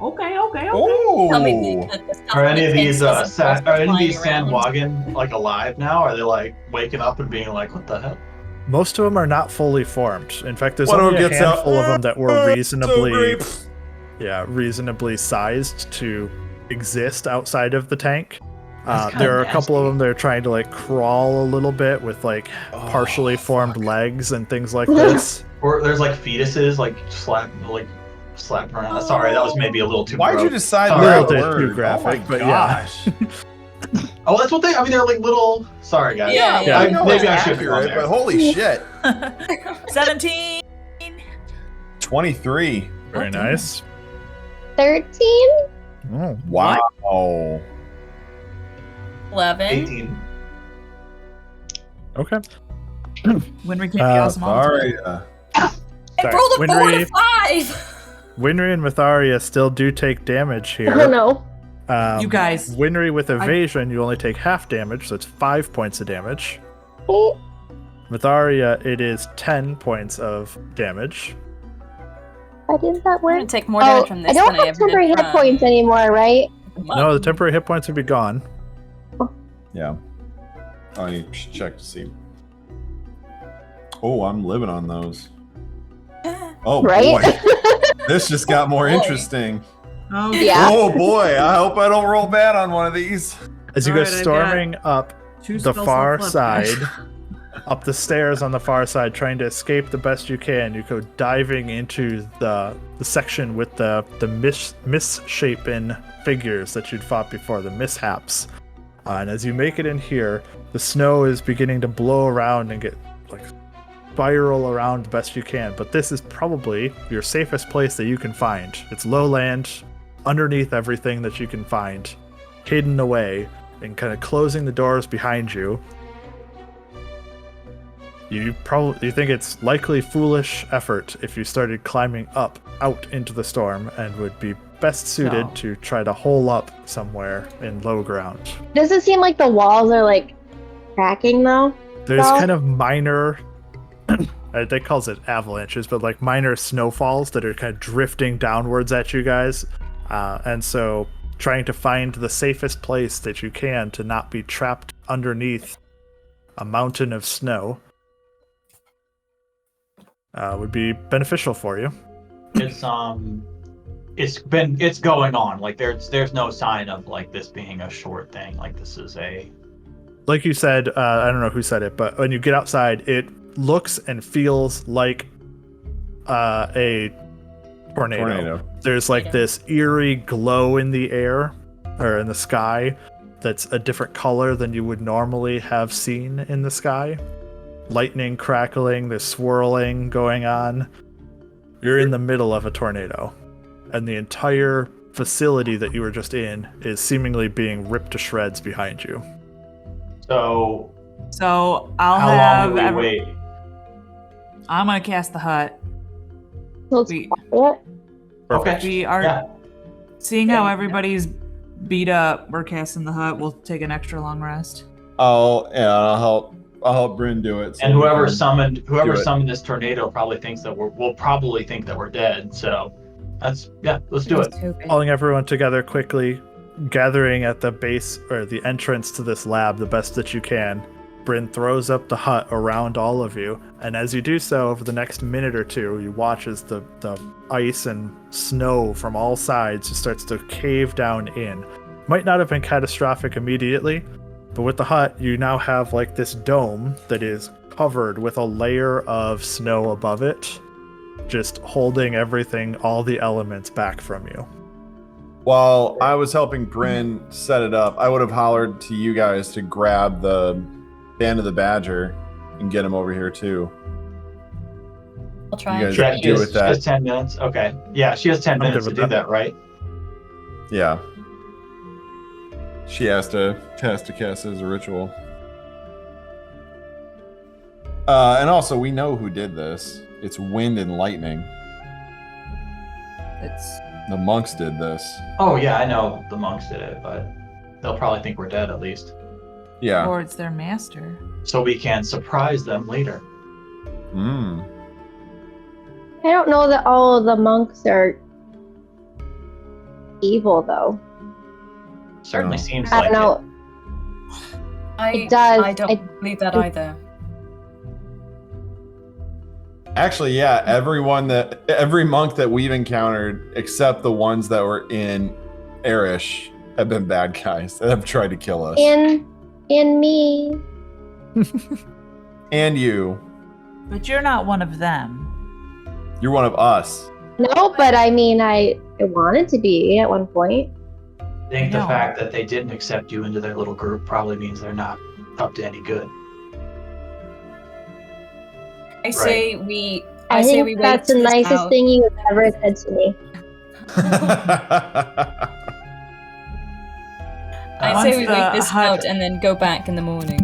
Okay. Oh! Tell me the stuff Are on any the of these tanks isn't are any of flying these around. sandwagon like alive now? Are they like waking up and being like, what the hell? Most of them are not fully formed. In fact, there's One of only them a gets out. handful of them that were reasonably, So reasonably sized to exist outside of the tank. That's kinda There are a couple of nasty. them that are trying to crawl a little bit with partially formed legs and things like this. Or there's like fetuses like slapping around. Sorry, that was maybe a little too. Why'd you gross. decide Sorry. that Little bit word? too graphic, oh my but yeah. gosh. Oh, that's what they. I mean, they're like little. Sorry, guys. Yeah, yeah. I know maybe it's I should be on accurate, there. but holy shit. 17. 23. Very nice. 13? Oh, Wow. 11. 18. okay. Winry can't be awesome all the time. Sorry. I Sorry, rolled a 4 Winry- and a 5! Winry and Myetharia still do take damage here. I don't know. You guys. Winry with evasion, you only take half damage, so it's 5 points of damage. Oh, Myetharia, it is 10 points of damage. why did that I'm work? gonna take more damage from this I don't than I have ever temporary did hit from... points anymore, right? No, the temporary hit points would be gone. Yeah. I need to check to see. Oh, I'm living on those. Oh, Right? boy. This just got more Boy. interesting. Oh, Yeah. Oh, boy. I hope I don't roll bad on one of these. As you All go right, I storming up Two the spell far slot side, left. up the stairs on the far side, trying to escape the best you can, you go diving into the section with the misshapen figures that you'd fought before, the mishaps. And as you make it in here, the snow is beginning to blow around and get spiral around the best you can. But this is probably your safest place that you can find. It's lowland, underneath everything that you can find, hidden away, and kind of closing the doors behind you. You think it's likely foolish effort if you started climbing up out into the storm, and would be best suited No. to try to hole up somewhere in low ground. Does it seem like the walls are cracking though? There's Well- kind of minor they calls it avalanches, but minor snowfalls that are kind of drifting downwards at you guys, and so trying to find the safest place that you can to not be trapped underneath a mountain of snow would be beneficial for you. It's going on. Like there's no sign of like this being a short thing. Like this is a. Like you said, I don't know who said it, but when you get outside, it looks and feels like a tornado. There's like this eerie glow in the air or in the sky that's a different color than you would normally have seen in the sky. Lightning crackling, there's swirling going on. You're in the middle of a tornado, and the entire facility that you were just in is seemingly being ripped to shreds behind you. So I'll how have. long will we wait? I'm gonna cast the hut. Let's We- quiet. Okay. We are Yeah. seeing how everybody's beat up. We're casting the hut. We'll take an extra long rest. I'll help Bryn do it. so And we whoever can- summoned do it. this tornado probably thinks that we'll probably think that we're dead. So let's do it. Calling everyone together quickly, gathering at the base or the entrance to this lab the best that you can. Bryn throws up the hut around all of you, and as you do so, over the next minute or two, you watch as the ice and snow from all sides just starts to cave down in. Might not have been catastrophic immediately, but with the hut, you now have like this dome that is covered with a layer of snow above it, just holding everything, all the elements back from you. While I was helping Bryn set it up, I would have hollered to you guys to grab the Band of the Badger and get him over here too. I'll try. You guys Yeah, do with she that. has 10 minutes. Okay. Yeah, she has 10 I'm good minutes to with do that. that, right? Yeah. She has to cast as a ritual. And also, we know who did this. It's wind and lightning. It's The monks did this. Oh yeah, I know the monks did it, but they'll probably think we're dead at least. Yeah. or it's their master. So we can surprise them later. Mm. I don't know that all of the monks are evil, though. Certainly Oh. seems I like don't know. It does. I don't believe that either. Actually, yeah, every monk that we've encountered, except the ones that were in Arish, have been bad guys that have tried to kill us. In me. And you. But you're not one of them. You're one of us. No, but I mean, I wanted to be at one point. I think the No. fact that they didn't accept you into their little group probably means they're not up to any good. I say we. I say think we that's wait the this nicest out. thing you've ever said to me. I Once say we the wait this hut- out and then go back in the morning.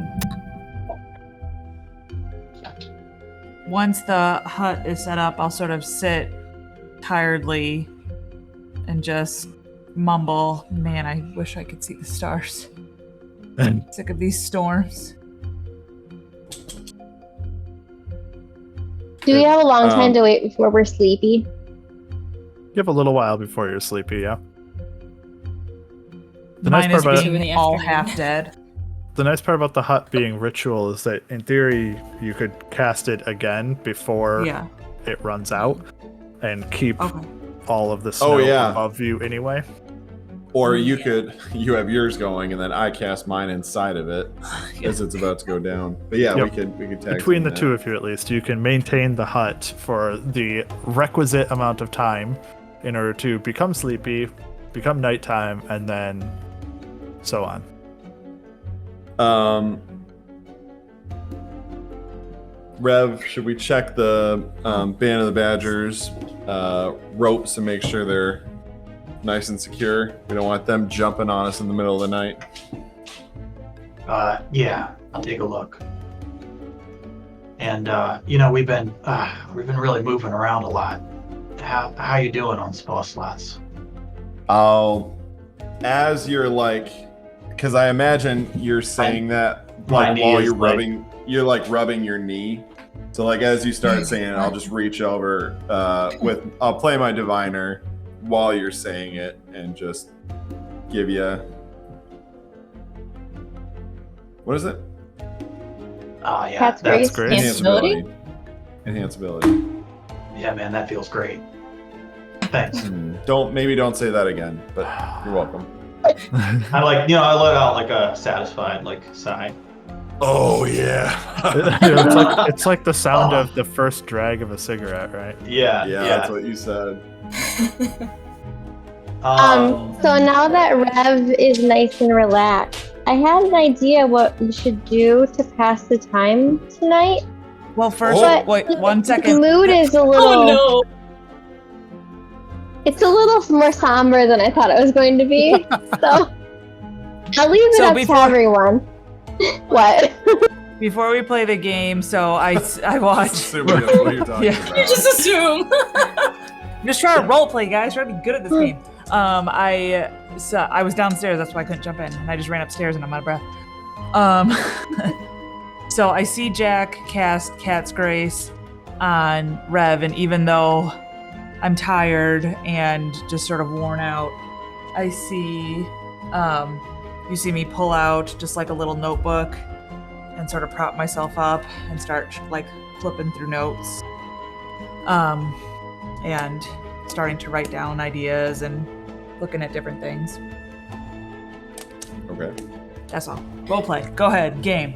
Once the hut is set up, I'll sort of sit tiredly and just mumble, man, I wish I could see the stars. Sick of these storms. Do we have a long time Um, to wait before we're sleepy? You have a little while before you're sleepy, yeah. The Mine nice is part about Two in the being all afternoon. half dead. The nice part about the hut being ritual is that in theory you could cast it again before Yeah. it runs out and keep Okay. all of the snow yeah. above you anyway. Or you have yours going and then I cast mine inside of it as it's about to go down. But yeah, Yep. we could tag Between team the that. two of you at least, you can maintain the hut for the requisite amount of time in order to become sleepy, become nighttime, and then so on. Rev, should we check the Band of the Badgers ropes and make sure they're nice and secure? We don't want them jumping on us in the middle of the night. Yeah, I'll take a look. And we've been really moving around a lot. How you doing on spell slots? As you're because I imagine you're saying that my knee while is you're rubbing your knee. So as you start saying it, I'll just reach over I'll play my diviner while you're saying it and just give you what is it? Oh yeah, Cat's That's Grace. great. Enhanceability. Yeah, man, that feels great. Thanks. Don't say that again, but you're welcome. I let out like a satisfied sigh. Oh yeah. it's like the sound of the first drag of a cigarette, right? Yeah, That's what you said. So now that Rev is nice and relaxed, I had an idea what we should do to pass the time tonight. Well, first, But wait, 1 The second. mood is a little. Oh no! It's a little more somber than I thought it was going to be. So I'll leave it up to everyone. What? Before we play the game, so I watched. Assuming that's what you're talking about. You just assume. I'm just trying to role play, guys. Trying to be good at this game. I was downstairs. That's why I couldn't jump in. And I just ran upstairs and I'm out of breath. So I see Jack cast Cat's Grace on Rev, and even though I'm tired and just sort of worn out, I see, you see me pull out just like a little notebook and sort of prop myself up and start like flipping through notes, and starting to write down ideas and looking at different things. Okay. That's all. Role play. Go ahead. Game.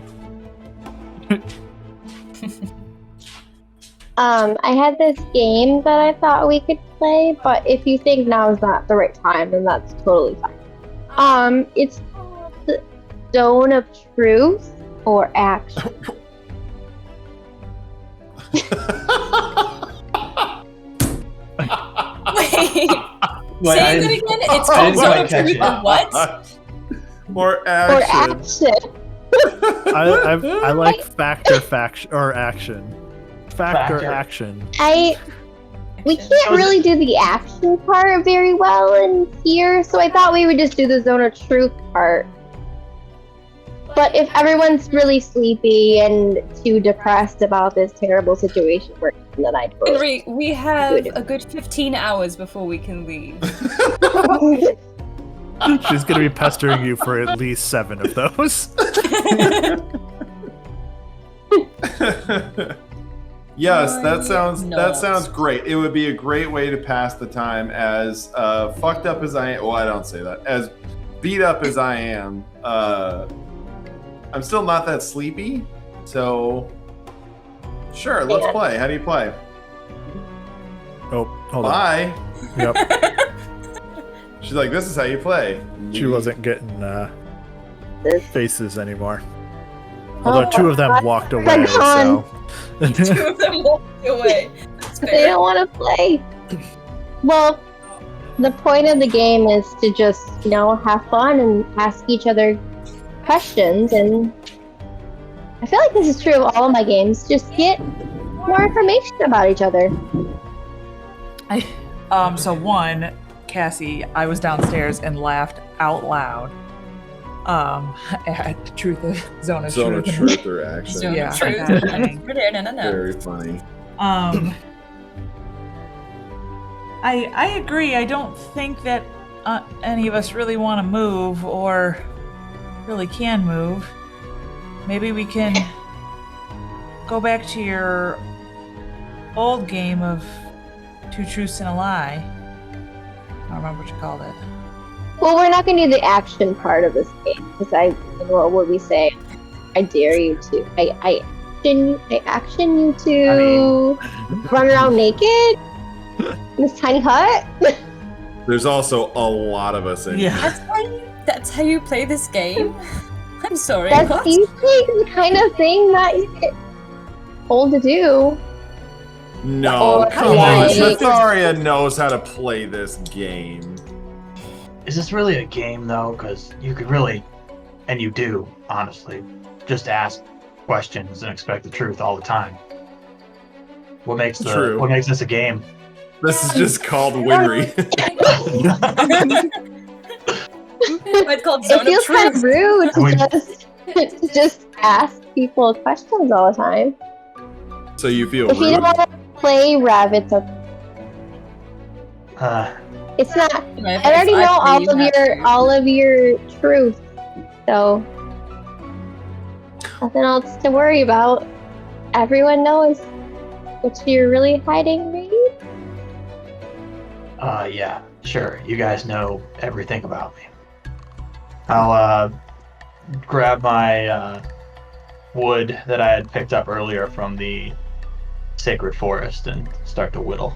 I had this game that I thought we could play, but if you think now is not the right time, then that's totally fine. It's the Zone of Truth or Action. Wait, say that again? It's called Zone of Truth or what? Or action. I like faction or action. Factor action. We can't really do the action part very well in here, so I thought we would just do the Zone of Truth part. But if everyone's really sleepy and too depressed about this terrible situation we're in, then I'd Winry, we have a good 15 hours before we can leave. She's gonna be pestering you for at least 7 of those. Yes, that sounds great. It would be a great way to pass the time. As fucked up as I am, well, I don't say that. As beat up as I am, I'm still not that sleepy. So, sure, let's play. How do you play? Oh, hold Bye. on. Yep. She's like, this is how you play. She wasn't getting faces anymore. Although 2 of them walked away, so... 2 of them walked away. They don't want to play. Well, the point of the game is to just, have fun and ask each other questions, and I feel like this is true of all of my games. Just get more information about each other. So one, Cassie, I was downstairs and laughed out loud at Zone of Truth or Action. Zone Yeah. of Truth. Very funny. I agree. I don't think that any of us really want to move or really can move. Maybe we can go back to your old game of 2 truths and a lie. I don't remember what you called it. Well, we're not going to do the action part of this game, because what would we say? I dare you to. I action you to run around naked in this tiny hut. There's also a lot of us in here. That's how you play this game? I'm sorry. That's what? usually the kind of thing that you get told to do. No, Or come on. like- Myetharia knows how to play this game. Is this really a game though? Because you could really, and you do, honestly, just ask questions and expect the truth all the time. What makes this a game? This is just called Winry. It's called Zone It feels of kind of Truth. rude to just ask people questions all the time. So you feel If you rude? don't want to play Rev, it's okay. It's not. I already know all of your truth, so. Nothing else to worry about. Everyone knows what you're really hiding, right? Yeah, sure. You guys know everything about me. I'll grab my wood that I had picked up earlier from the sacred forest and start to whittle.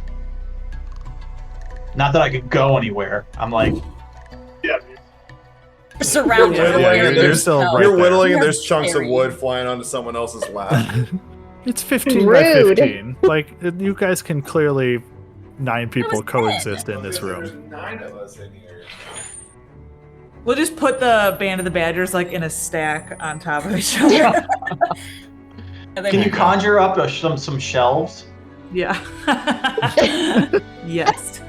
Not that I could go anywhere. I'm like, Surrounded. You're Yeah, whittling, you're still right you're there. whittling, and You're there's chunks of scary. wood flying onto someone else's lap. It's 15 by Rude. 15. Like, you guys can clearly 9 people was coexist in this room. There's 9 of us in here. We'll just put the Band of the Badgers like in a stack on top of each other. can you conjure up some shelves? Yeah. Yes.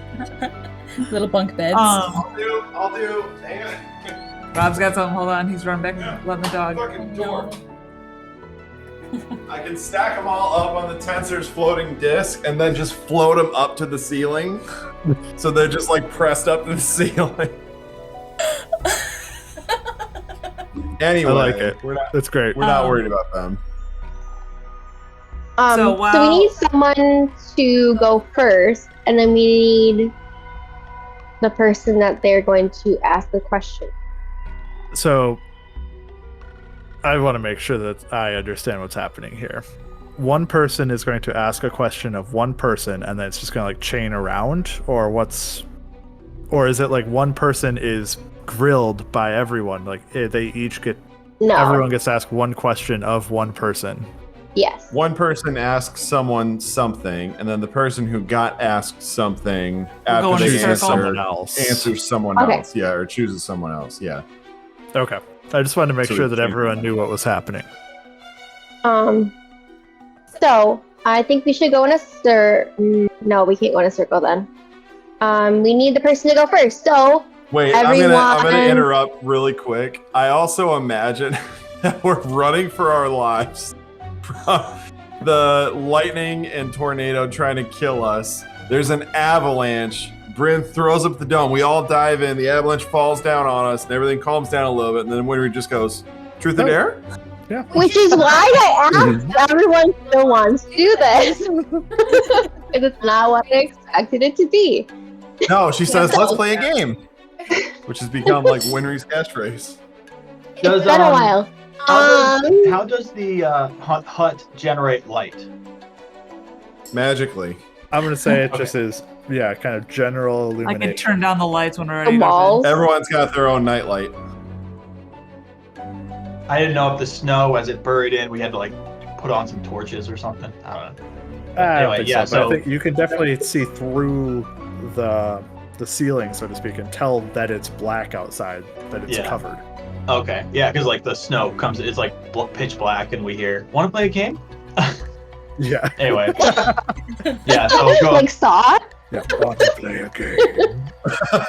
Little bunk beds. I'll do. Hang on. Rob's got something. Hold on. He's running back and letting the dog. Fucking door. I can stack them all up on the tensor's floating disc and then just float them up to the ceiling. So they're just like pressed up to the ceiling. Anyway, I like it. We're not, That's great. we're not worried about them. So So while- we need someone to go first, and then we need the person that they're going to ask the question. So, I want to make sure that I understand what's happening here. One person is going to ask a question of one person, and then it's just going to like chain around, or is it like one person is grilled by everyone? Like they each get, No. everyone gets to ask one question of one person. Yes. One person asks someone something, and then the person who got asked something go after in a they circle. answer Someone else. answers someone Okay. else. Yeah, or chooses someone else. Yeah. Okay. I just wanted to make So sure we that choose everyone one. knew what was happening. So I think we should go in a no, we can't go in a circle then. We need the person to go first. So Wait, I'm gonna Everyone- interrupt really quick. I also imagine that we're running for our lives from the lightning and tornado trying to kill us. There's an avalanche. Bryn throws up the dome. We all dive in. The avalanche falls down on us, and everything calms down a little bit. And then Winry just goes, "Truth or dare?" Yeah. which is why I asked if everyone still wants to do this. Because it's not what I expected it to be. No, she says, "Let's play a game," which has become like Winry's catchphrase. Does, It's been a while. how does the hut generate light? Magically. I'm going to say it Okay. just is, yeah, kind of general I illumination. can turn down the lights when we're The ready. walls. Everyone's got their own nightlight. I didn't know if the snow, as it buried in, we had to like put on some torches or something. I don't know. I don't Anyway, think yeah, so, but so- I think you can definitely see through the ceiling, so to speak, and tell that it's black outside, that it's Yeah. covered. Okay, yeah, because like the snow comes, it's like pitch black, and we hear, "Want to play a game?" Yeah. Anyway, yeah. So go. Like Saw? Yeah. Want to play a game?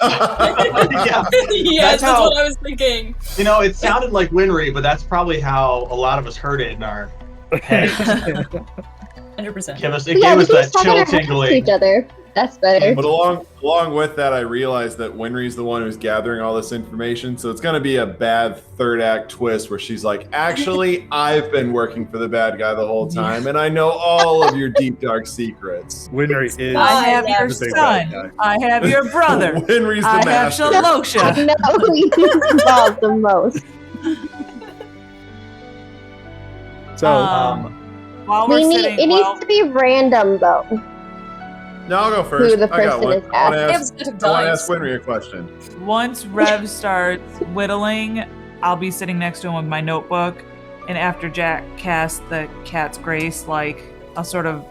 Yeah, Yes, that's how- what I was thinking. you know, it sounded like Winry, but that's probably how a lot of us heard it in our heads. 100%. It Yeah, gave we us can that just talk chill our heads to tingling. each other. That's better. But along with that, I realized that Winry's the one who's gathering all this information, so it's gonna be a bad third act twist where she's like, "Actually, I've been working for the bad guy the whole time, and I know all of your deep dark secrets." Winry is I have your the big bad son. guy. I have your brother. Winry's the I have master. Shalosha. I know who he's involved the most. So, While we're It sitting, needs to be random though. No, I'll go first. Who the I got person one. is I want to They have ask, a bit of I want to dice. ask Winry a question. once Rev starts whittling, I'll be sitting next to him with my notebook, and after Jack casts the cat's grace, like I'll sort of,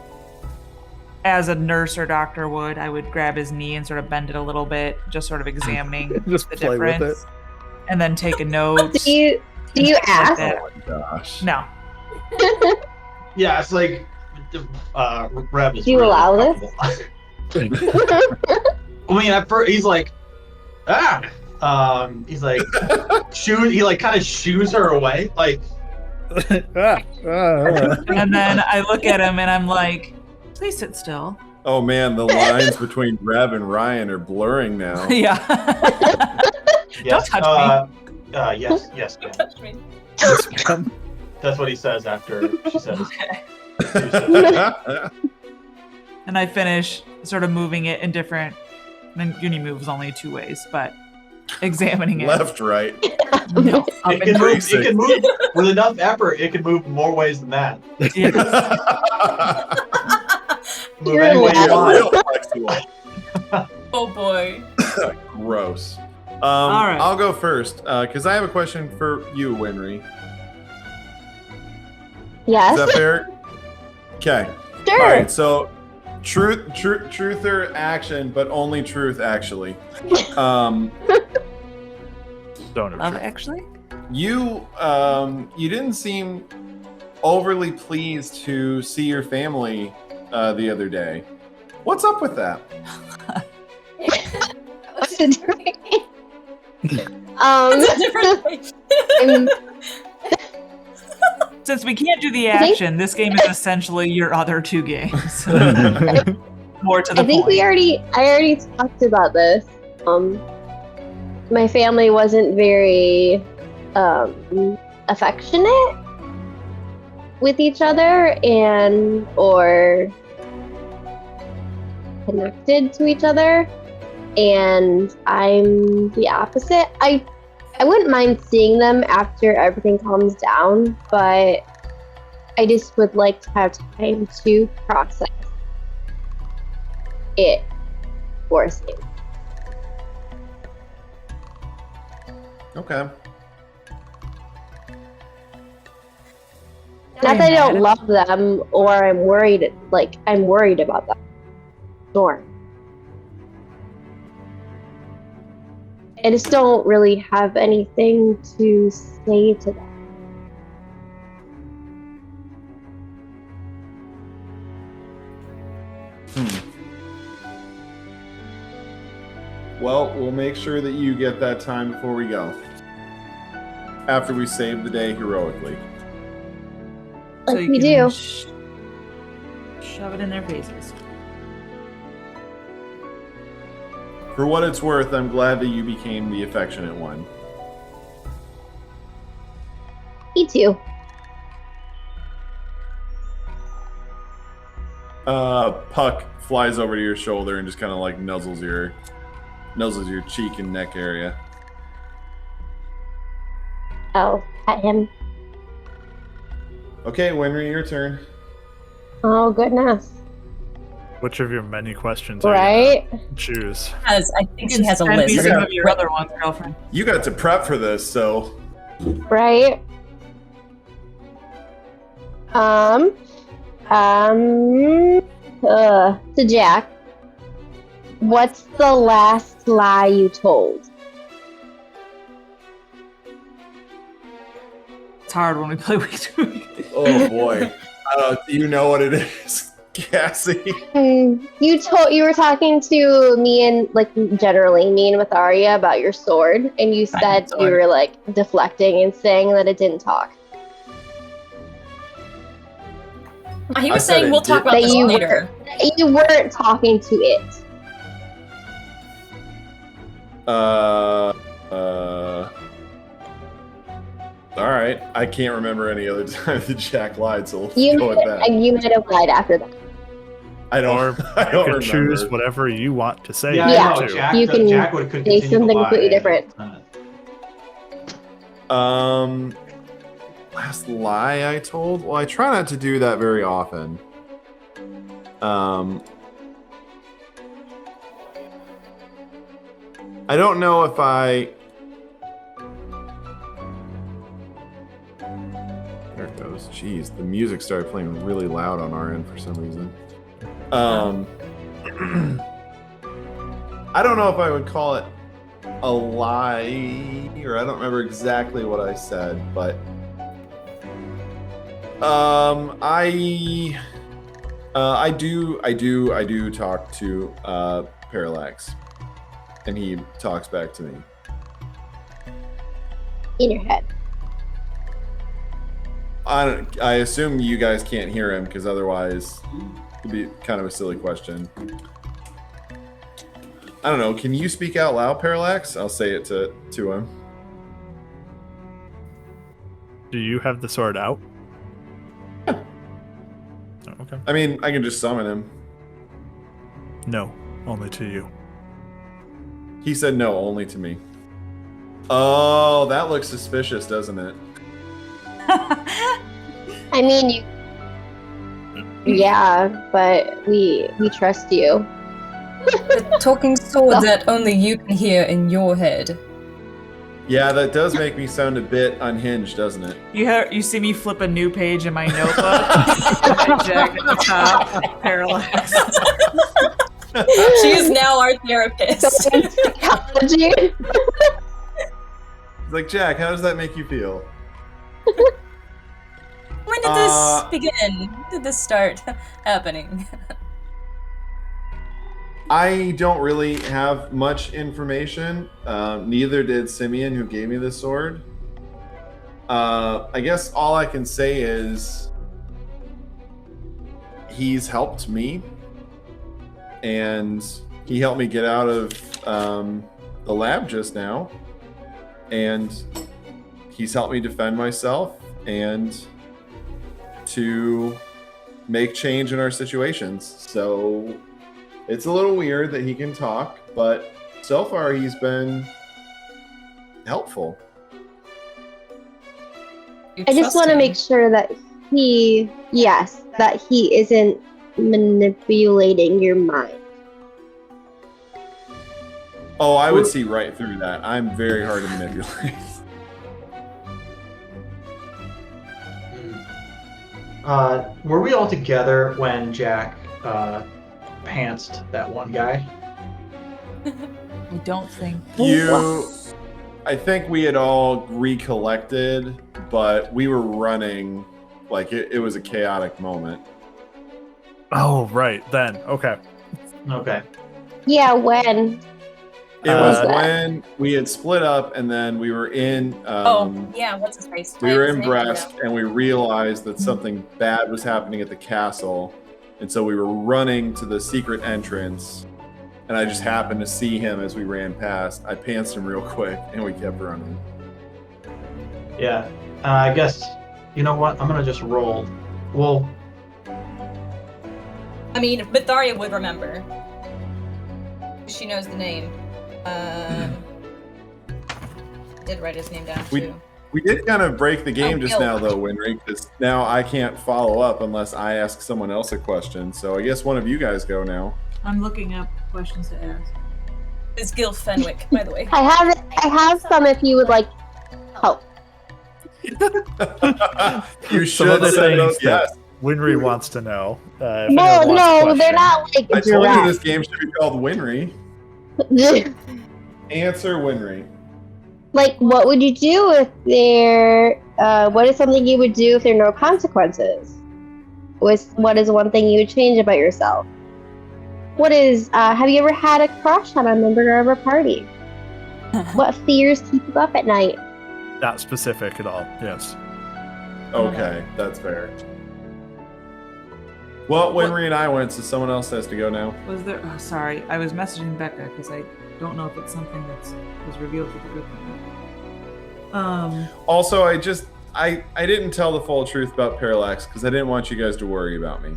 as a nurse or doctor would, I would grab his knee and sort of bend it a little bit, just sort of examining just the play with difference, it. and then take a note. Do you and stuff like ask? that. Oh my gosh. No. Yeah, it's like Rev is. Do you really allow this? uncomfortable. I mean, at first he's like, he's like, he like kind of shoos her away, like, And then I look at him and I'm like, please sit still. Oh man, the lines between Rev and Ryan are blurring now. Yeah. yes, touch yes, yes. Touch me. That's what he says after she says. And I finish sort of moving it in different. And Uni moves only 2 ways, but examining it. Left, right. No, up It and can, down. move, it can move with enough effort. It can move more ways than that. Yes. Move You're any way you allowed. want. Real flexible. Oh boy. Gross. All right. I'll go first because I have a question for you, Winry. Yes. Is that fair? Okay. Sure. All right. So, truth or action, but only truth actually. Don't Love, have actually. You didn't seem overly pleased to see your family the other day. What's up with that? What's it doing? It's a different thing. I'm- Since we can't do the I think- action, this game is essentially your other 2 games. More to the I think point. I already talked about this. My family wasn't very affectionate with each other or connected to each other, and I'm the opposite. I wouldn't mind seeing them after everything calms down, but I just would like to have time to process it for seeing. Okay. Not that I don't love them or I'm worried about them. Sure. I just don't really have anything to say to them. Well, we'll make sure that you get that time before we go. After we save the day heroically. Like you we can do. Shove it in their faces. For what it's worth, I'm glad that you became the affectionate one. Me too. Puck flies over to your shoulder and just kind of like nuzzles your cheek and neck area. Oh, at him. Okay, Winry, your turn. Oh, goodness. Which of your many questions are Right? you gonna choose? I think she has a Send me list. some of your other ones, girlfriend. You got to prep for this, so Right? To Jack. What's the last lie you told? It's hard when we play week to week. oh boy. Do you know what it is, Cassie? You were talking to me and generally me and Myetharia about your sword, and you said you were deflecting and saying that it didn't talk. He I was said saying it we'll talk did- about That this you later. You weren't talking to it. All right. I can't remember any other time that Jack lied, so we'll You go with that. you might have lied after that. I don't. Or I you don't could choose remember. whatever you want to say. Yeah, Yeah. I know. too. Jack, You can Jack could say continue to something lie. completely different. Last lie I told? Well, I try not to do that very often. I don't know if I. There it goes. Jeez, the music started playing really loud on our end for some reason. I don't know if I would call it a lie, or I don't remember exactly what I said, but I do talk to Parallax, and he talks back to me. In your head. I assume you guys can't hear him because otherwise it'd be kind of a silly question. I don't know. Can you speak out loud, Parallax? I'll say it to him. Do you have the sword out? Yeah. Oh, okay. I mean, I can just summon him. No, only to you. He said no, only to me. Oh, that looks suspicious, doesn't it? I mean, yeah, but we trust you. The talking sword that only you can hear in your head. Yeah, that does make me sound a bit unhinged, doesn't it? You see me flip a new page in my notebook. Jack at the top, parallax. She is now our therapist. Psychology. It's like, Jack, how does that make you feel? When did this begin? When did this start happening? I don't really have much information. Neither did Simeon, who gave me the sword. I guess all I can say is he's helped me, and he helped me get out of the lab just now, and he's helped me defend myself and to make change in our situations. So it's a little weird that he can talk, but so far he's been helpful. I just want to make sure that he isn't manipulating your mind. Oh, I would see right through that. I'm very hard to manipulate. Were we all together when Jack pantsed that one guy? I don't think. I think we had all recollected, but we were running like it was a chaotic moment. Oh, right. Then. Okay. Okay. Yeah, when? It was when we had split up, and then we were in. What's his face? We were in Brest, and we realized that something bad was happening at the castle, and so we were running to the secret entrance. And I just happened to see him as we ran past. I pantsed him real quick, and we kept running. Yeah. I guess, you know what? I'm going to just roll. Well, I mean, Myetharia would remember. She knows the name. Did write his name down, too. We did kind of break the game just now, though, Winry, because now I can't follow up unless I ask someone else a question. So I guess one of you guys go now. I'm looking up questions to ask. It's Gil Fenwick, by the way. I have some if you would like help. You Some of should the say things those, yes. Winry wants to know. No, they're not like I told you direct. this game should be called Winry. Answer Winry. Like, what would you do if what is something you would do if there are no consequences? What is one thing you would change about yourself? Have you ever had a crush on a member of a party? What fears keep you up at night? Not specific at all. Yes. Okay, that's fair. Well, Winry and I went, so someone else has to go now. Was there? Oh, sorry, I was messaging Becca because I don't know if it's something that was revealed for the group. Also, I didn't tell the full truth about Parallax because I didn't want you guys to worry about me.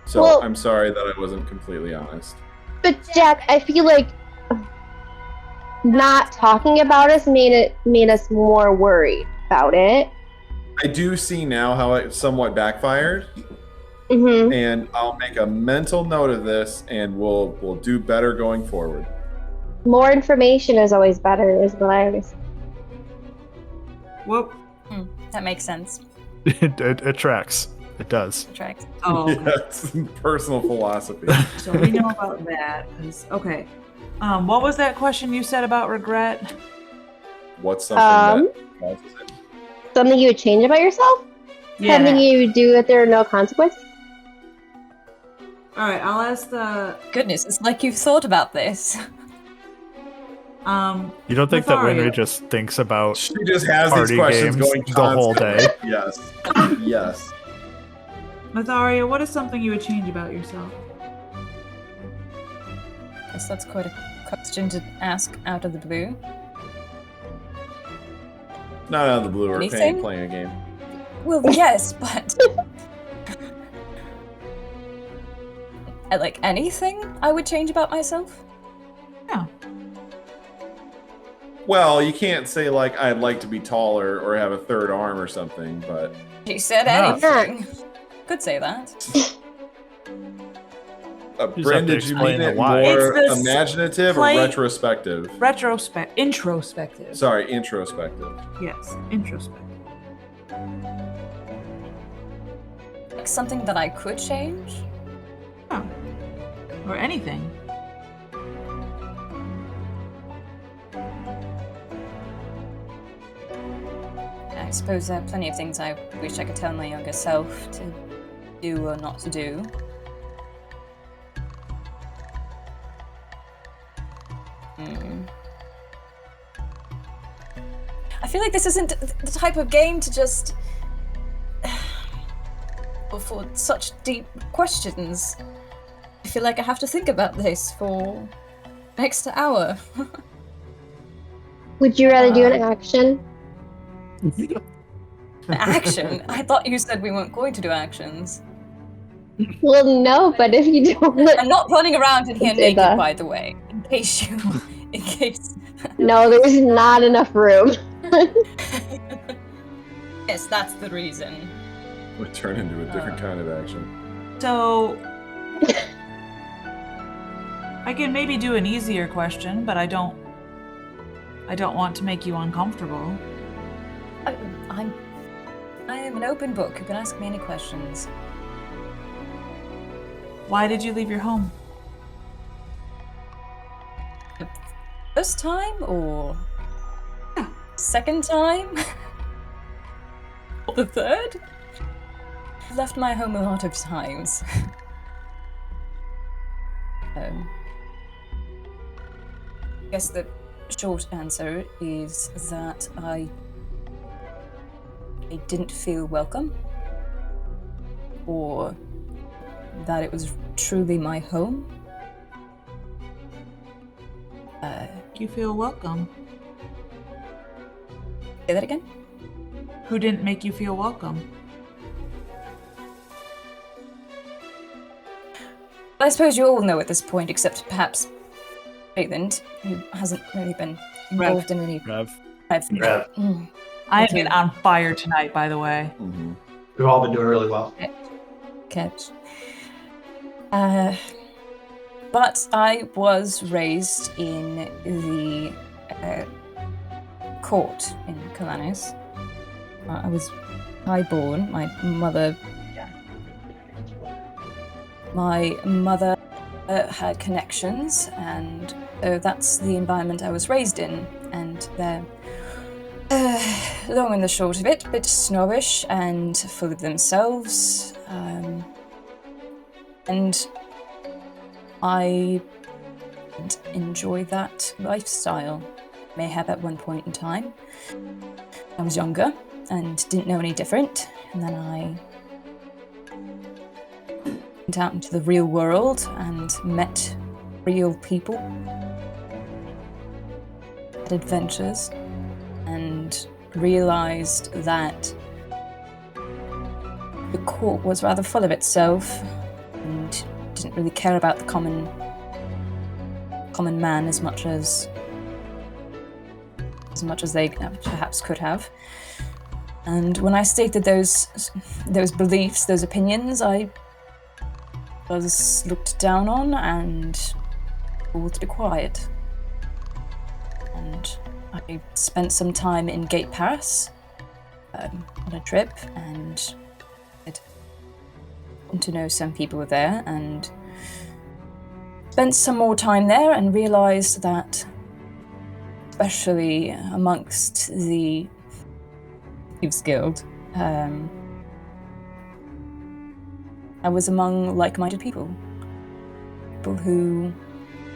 So Well- I'm sorry that I wasn't completely honest. But Jack, I feel like not talking about us made us more worried about it. I do see now how it somewhat backfired, Mm-hmm. and I'll make a mental note of this, and we'll do better going forward. More information is always better, is what I always. Whoop. That makes sense. It tracks. It does. Tracks. Oh, okay. Yes, personal philosophy. So we know about that. Okay. What was that question you said about regret? What's something that causes it? Something you would change about yourself? Yeah. Something you would do if there are no consequences? All right. I'll ask the. Goodness, it's like you've thought about this. You don't think that Myetharia. Winry just thinks about She just has these party questions games going the whole constantly. day? Yes. Yes. Myetharia, what is something you would change about yourself? Guess that's quite a question to ask out of the blue. Not out of the blue. We're Anything? playing a game. Well, yes, but like anything I would change about myself. Yeah. Well, you can't say like I'd like to be taller or have a third arm or something, but She said No. anything. Could say that. You just Bryn, have to did you explain mean the it why. more It's the imaginative or play- retrospective? Introspective. Sorry, introspective. Yes, introspective. Like something that I could change. Oh. Or anything. I suppose there are plenty of things I wish I could tell my younger self to do or not to do. I feel like this isn't the type of game to just for such deep questions. I feel like I have to think about this for next hour. Would you rather do an action? Action? I thought you said we weren't going to do actions. Well, no, but if you don't, I'm not running around in here Say naked, that. by the way. In case. no, there's not enough room. Yes, that's the reason. Would turn into a different kind of action. So I can maybe do an easier question, but I don't want to make you uncomfortable. I am an open book. You can ask me any questions. Why did you leave your home? First time or second time? Or the third? I've left my home a lot of times. I guess the short answer is that I didn't feel welcome, or that it was truly my home. You feel welcome. Say that again? Who didn't make you feel welcome? I suppose you all know at this point, except perhaps Rayland, who hasn't really been involved in any Rev. Rev. I've been on fire tonight, by the way. Mm-hmm. We've all been doing really well. catch. But I was raised in the court in Calanis. I was highborn. My mother had connections, and that's the environment I was raised in. And they're, long and the short of it, a bit snobbish and full of themselves. And I didn't enjoy that lifestyle. May have at one point in time. I was younger and didn't know any different, and then I went out into the real world and met real people, had adventures, and realized that the court was rather full of itself and didn't really care about the common man as much as they perhaps could have. And when I stated those beliefs, those opinions, I was looked down on and told to be quiet. And I spent some time in Gate Paris on a trip, and I'd gotten to know some people there, and spent some more time there and realized that, especially amongst the Thieves Guild, I was among like-minded people who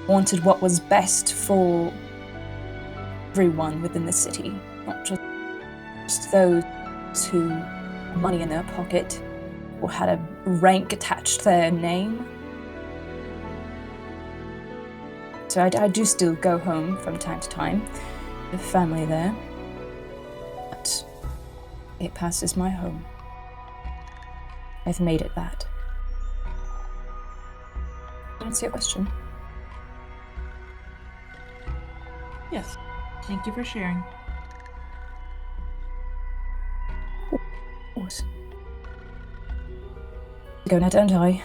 wanted what was best for everyone within the city, not just those who had money in their pocket or had a rank attached to their name. So I do still go home from time to time, with family there. But It passes my home. I've made it that. Answer your question. Yes. Thank you for sharing. Of course. Go now, don't I?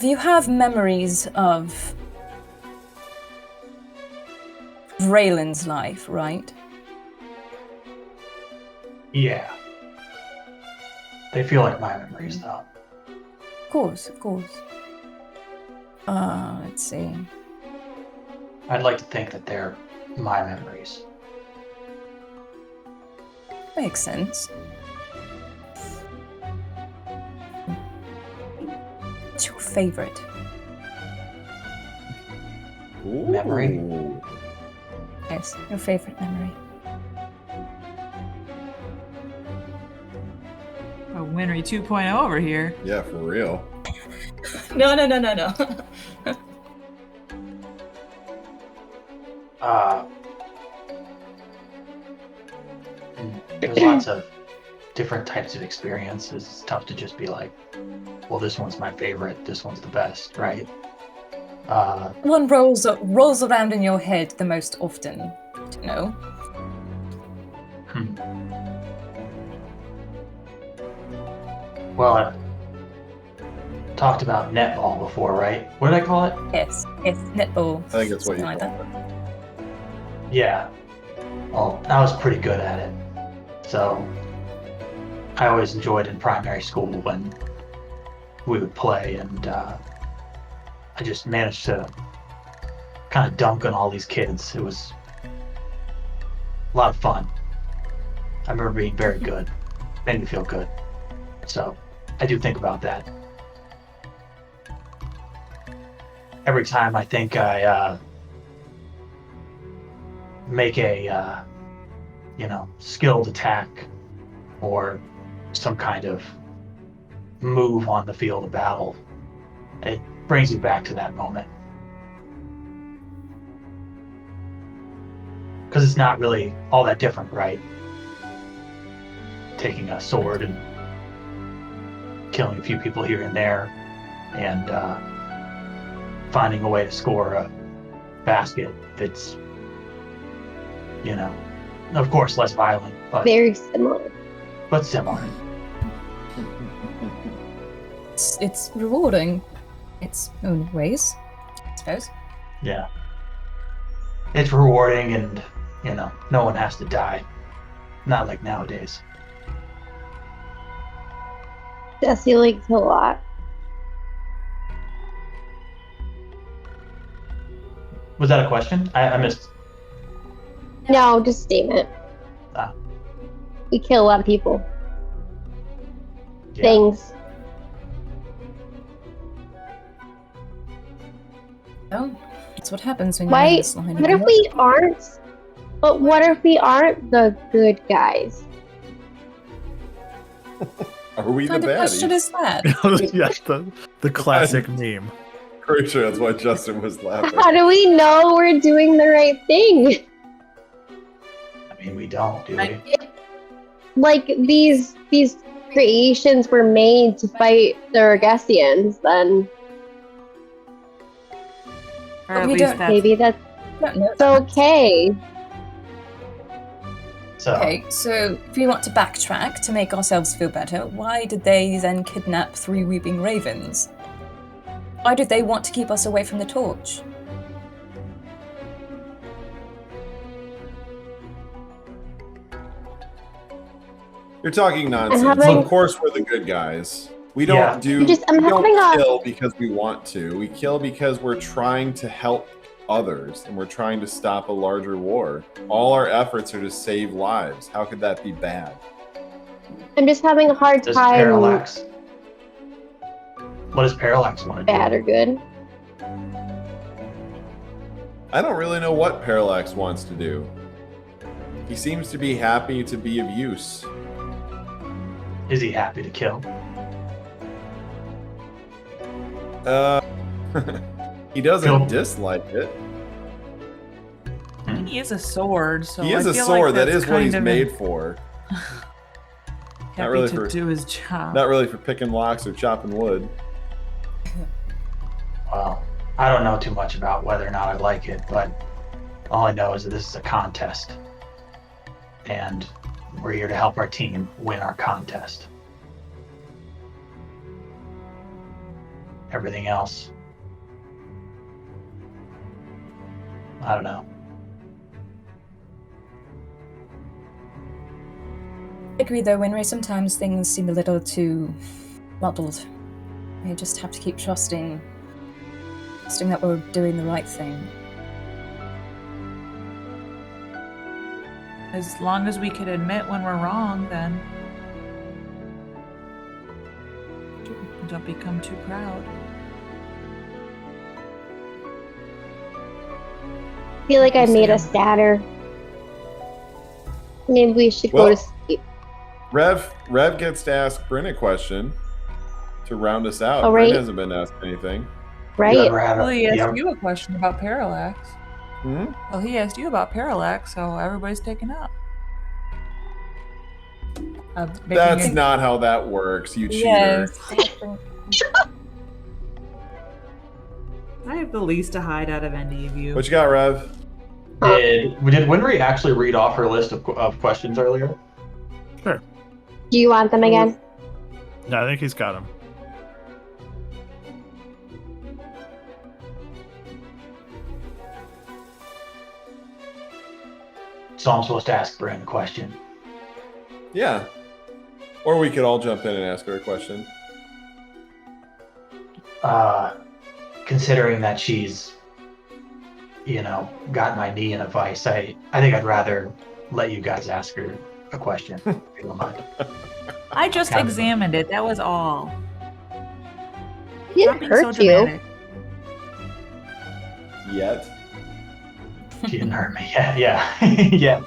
You have memories of Rayland's life, right? Yeah. They feel like my memories, though. Of course, of course. Let's see. I'd like to think that they're my memories. Makes sense. What's your favorite? Memory? Ooh. Yes, your favorite memory. Oh, Winry 2.0 over here. Yeah, for real. No. There's lots of different types of experiences. It's tough to just be like, well, this one's my favorite, this one's the best, right? One rolls around in your head the most often, you know? Well, I've talked about netball before, right? What did I call it? Yes, netball. I think it's what you something like call that. Yeah. Well, I was pretty good at it. So I always enjoyed in primary school when we would play, and I just managed to kind of dunk on all these kids. It was a lot of fun. I remember being very good. Made me feel good. So I do think about that. Every time I think I make a skilled attack or some kind of move on the field of battle, it brings you back to that moment. Because it's not really all that different, right? Taking a sword and killing a few people here and there, and finding a way to score a basket that's, of course, less violent, but Very similar. similar. It's rewarding. Its own ways, I suppose. Yeah. It's rewarding, and, no one has to die. Not like nowadays. Jesse likes a lot. Was that a question? I missed. No, just statement. Ah. We kill a lot of people. Yeah. Things. Oh, that's what happens when you're Why? in this line of What if work. we aren't? But what if we aren't the good guys? Are we What the kind of question baddies? is that? Yeah, the classic meme. Pretty sure that's why Justin was laughing. How do we know we're doing the right thing? I mean, we don't, do we? Like these creations were made to fight the Orgessians, then Or at We least don't- that's maybe that's I don't know. okay. So, Okay, so if we want to backtrack to make ourselves feel better, why did they then kidnap 3 weeping ravens? Why did they want to keep us away from the torch? You're talking nonsense. having- Of course, we're the good guys. We don't Yeah. do. I'm we having don't a- kill because we want to. We kill because we're trying to help others and we're trying to stop a larger war. All our efforts are to save lives. How could that be bad? I'm just having a hard does time. Parallax... What does Parallax want to do? Bad or good? I don't really know what Parallax wants to do. He seems to be happy to be of use. Is he happy to kill? He doesn't Cool. dislike it. He is a sword, so He is I a feel sword. Like that that's is what he's kind of made for. happy really to for- do his job. Not really for picking locks or chopping wood. Well, I don't know too much about whether or not I like it, but all I know is that this is a contest. And we're here to help our team win our contest. Everything else, I don't know. I agree though, Winry, sometimes things seem a little too muddled. We just have to keep trusting that we're doing the right thing. As long as we can admit when we're wrong, then don't become too proud. I feel like I made us sadder. Maybe we should go to sleep. Rev gets to ask Bryn a question to round us out. Oh, Bryn right. hasn't been asked anything. You Right? ever had Well, he asked you you a question about parallax. Hmm? Well, he asked you about parallax, so everybody's taken up. That's not how that works, you cheater. I have the least to hide out of any of you. What you got, Rev? did Winry actually read off her list of questions earlier? Sure. Do you want them again? No, I think he's got him. So I'm supposed to ask Bryn a question. Yeah. Or we could all jump in and ask her a question. Considering that she's, got my knee in a vice, I think I'd rather let you guys ask her a question, if you don't mind. I just Kind of. examined it. That was all. He Stop didn't being hurt so you. dramatic. Yet. She didn't hurt me. Yeah. Yet.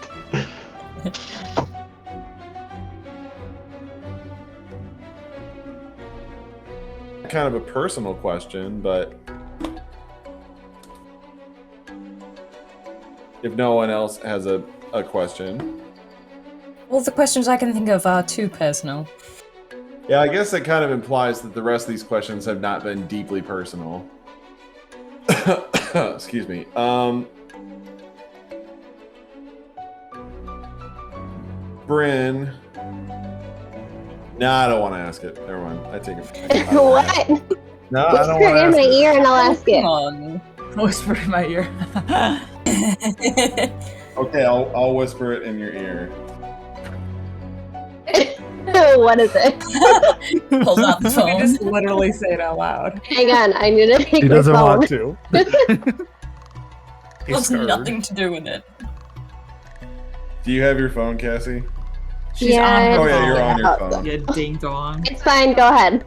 Kind of a personal question, but if no one else has a question. All the questions I can think of are too personal. Yeah, I guess that kind of implies that the rest of these questions have not been deeply personal. Excuse me. Bryn. No, I don't want to ask it. Never mind. I take it. What? No, I don't Whisper want to in ask my it. ear and I'll ask Come it. on. Whisper in my ear. Okay, I'll whisper it in your ear. What is it? Pulls out the You phone. just literally say it out loud. Hang on, I need to take He my doesn't phone. want to. He's Has scared. nothing to do with it. Do you have your phone, Cassie? She's Yeah, on her Oh yeah, phone. you're on your phone. You ding dong. It's fine, go ahead.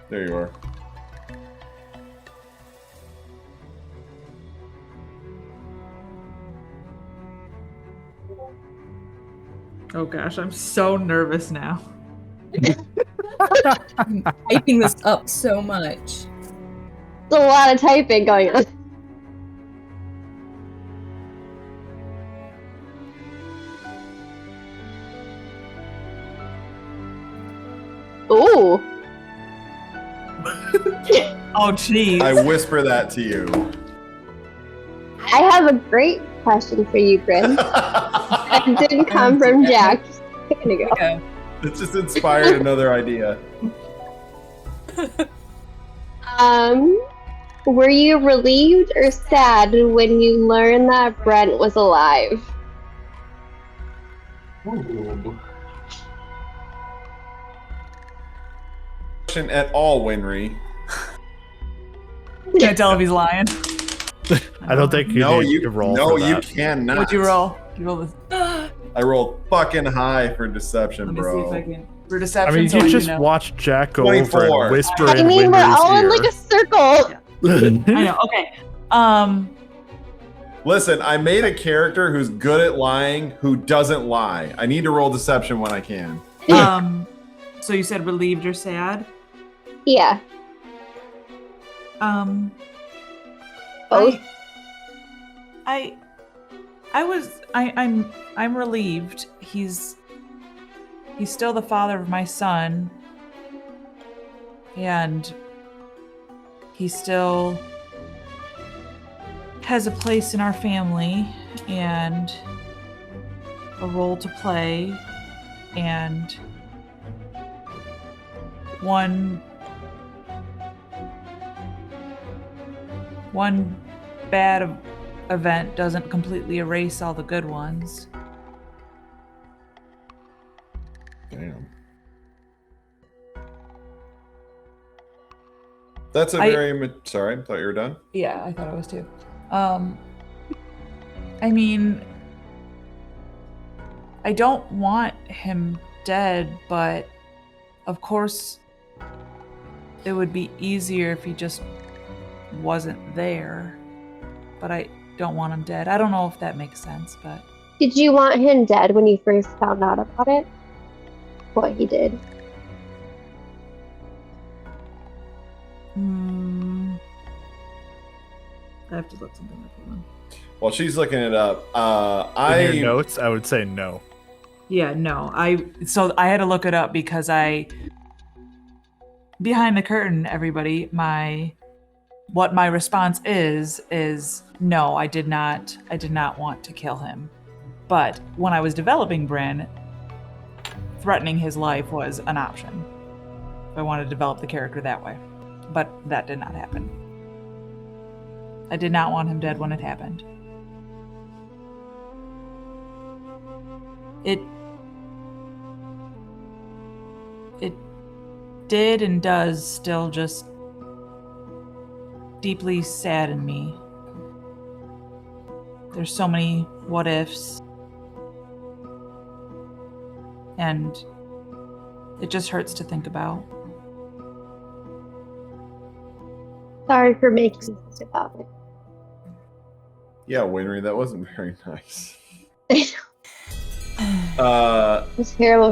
There you are. Oh gosh, I'm so nervous now. I'm hyping this up so much. There's a lot of typing going on. Ooh. Oh jeez. I whisper that to you. I have a great question for you, Bryn. It didn't come from Jack just a second ago. Okay. It just inspired another idea. Were you relieved or sad when you learned that Brent was alive? Ooh. Question at all, Winry. Can't tell if he's lying. I don't think you No, need you to roll No, for you that. cannot. What'd you roll? You roll this. I rolled fucking high for deception, Let me bro. see if I can. For I deception, mean, so you you just know. watch Jack go over 24. and whisper I in mean, we're Winry's all in ear. like a circle. I know. Okay. Listen, I made a character who's good at lying, who doesn't lie. I need to roll deception when I can. So you said relieved or sad? Yeah. Both. I'm relieved. He's still the father of my son. And he still has a place in our family and a role to play, and one bad event doesn't completely erase all the good ones. Damn. That's sorry, I thought you were done. Yeah, I thought I was too. I mean, I don't want him dead, but of course it would be easier if he just wasn't there. But I don't want him dead. I don't know if that makes sense, but... Did you want him dead when you first found out about it? What he did? I have to look something up. Hold on. While she's looking it up, In your notes, I would say no. Yeah, no. So I had to look it up because behind the curtain, everybody, what my response is no, I did not want to kill him. But when I was developing Bryn, threatening his life was an option. I wanted to develop the character that way. But that did not happen. I did not want him dead when it happened. It did and does still just deeply sadden me. There's so many what ifs. And it just hurts to think about. Sorry for making you think about it. Yeah, Winry, that wasn't very nice. It was terrible.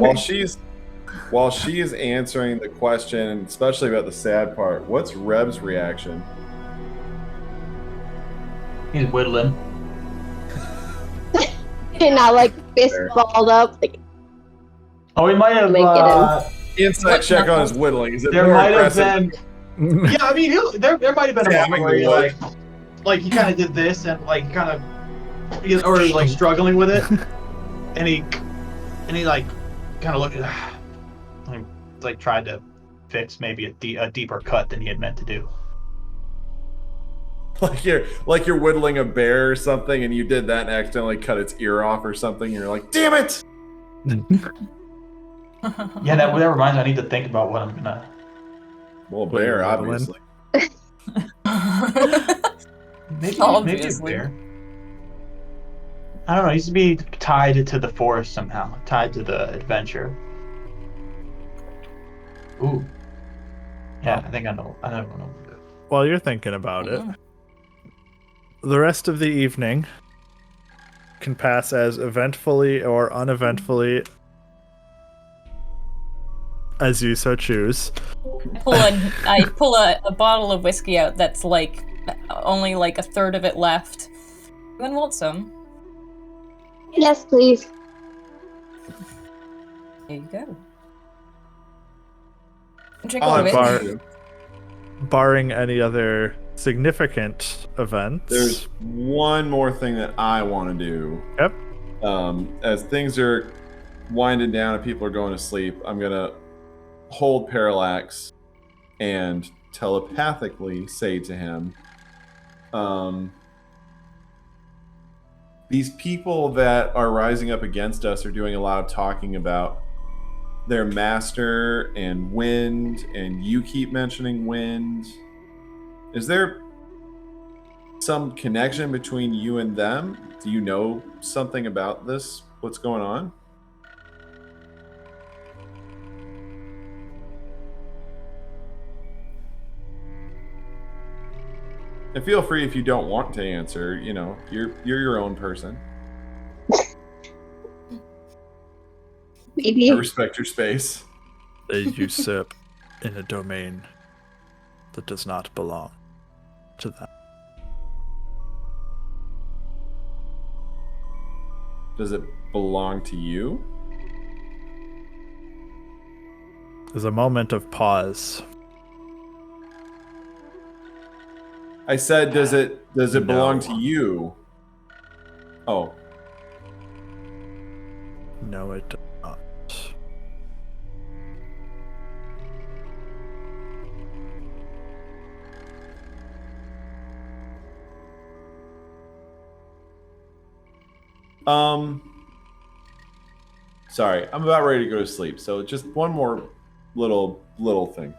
While she is answering the question, especially about the sad part, what's Reb's reaction? He's whittling. And not like fist balled up. Like, Oh, he might have. Insight check on his whittling. Is it There more might have aggressive? been. Yeah, I mean, there might have been a Yeah, moment where he wood. like he kind of did this and like kind of, or he was like struggling with it, and he like kind of looked at, like tried to fix maybe a deeper cut than he had meant to do. Like you're whittling a bear or something, and you did that and accidentally cut its ear off or something. And you're like, damn it! Yeah, that reminds me. I need to think about what I'm gonna. Well, What are you bear, whittling? obviously. Maybe a Obviously. bear. I don't know. He needs to be tied to the forest somehow, tied to the adventure. Ooh. Yeah, I think I know. I don't know. While you're thinking about it, the rest of the evening can pass as eventfully or uneventfully as you so choose. I pull a bottle of whiskey out that's like only like a third of it left. Anyone want some? yes, please. There you go. Drink I'll all of have it. Barring any other significant events. There's one more thing that I want to do. Yep. As things are winding down and people are going to sleep, I'm gonna hold Parallax and telepathically say to him, these people that are rising up against us are doing a lot of talking about their master and wind, and you keep mentioning wind. Is there some connection between you and them? Do you know something about this? What's going on? And feel free if you don't want to answer. You know, you're your own person. Maybe. I respect your space. They usurp in a domain that does not belong to them. Does it belong to you? There's a moment of pause. I said, does it belong No. to you? Oh. No, it does not. Sorry, I'm about ready to go to sleep. So just one more little thing.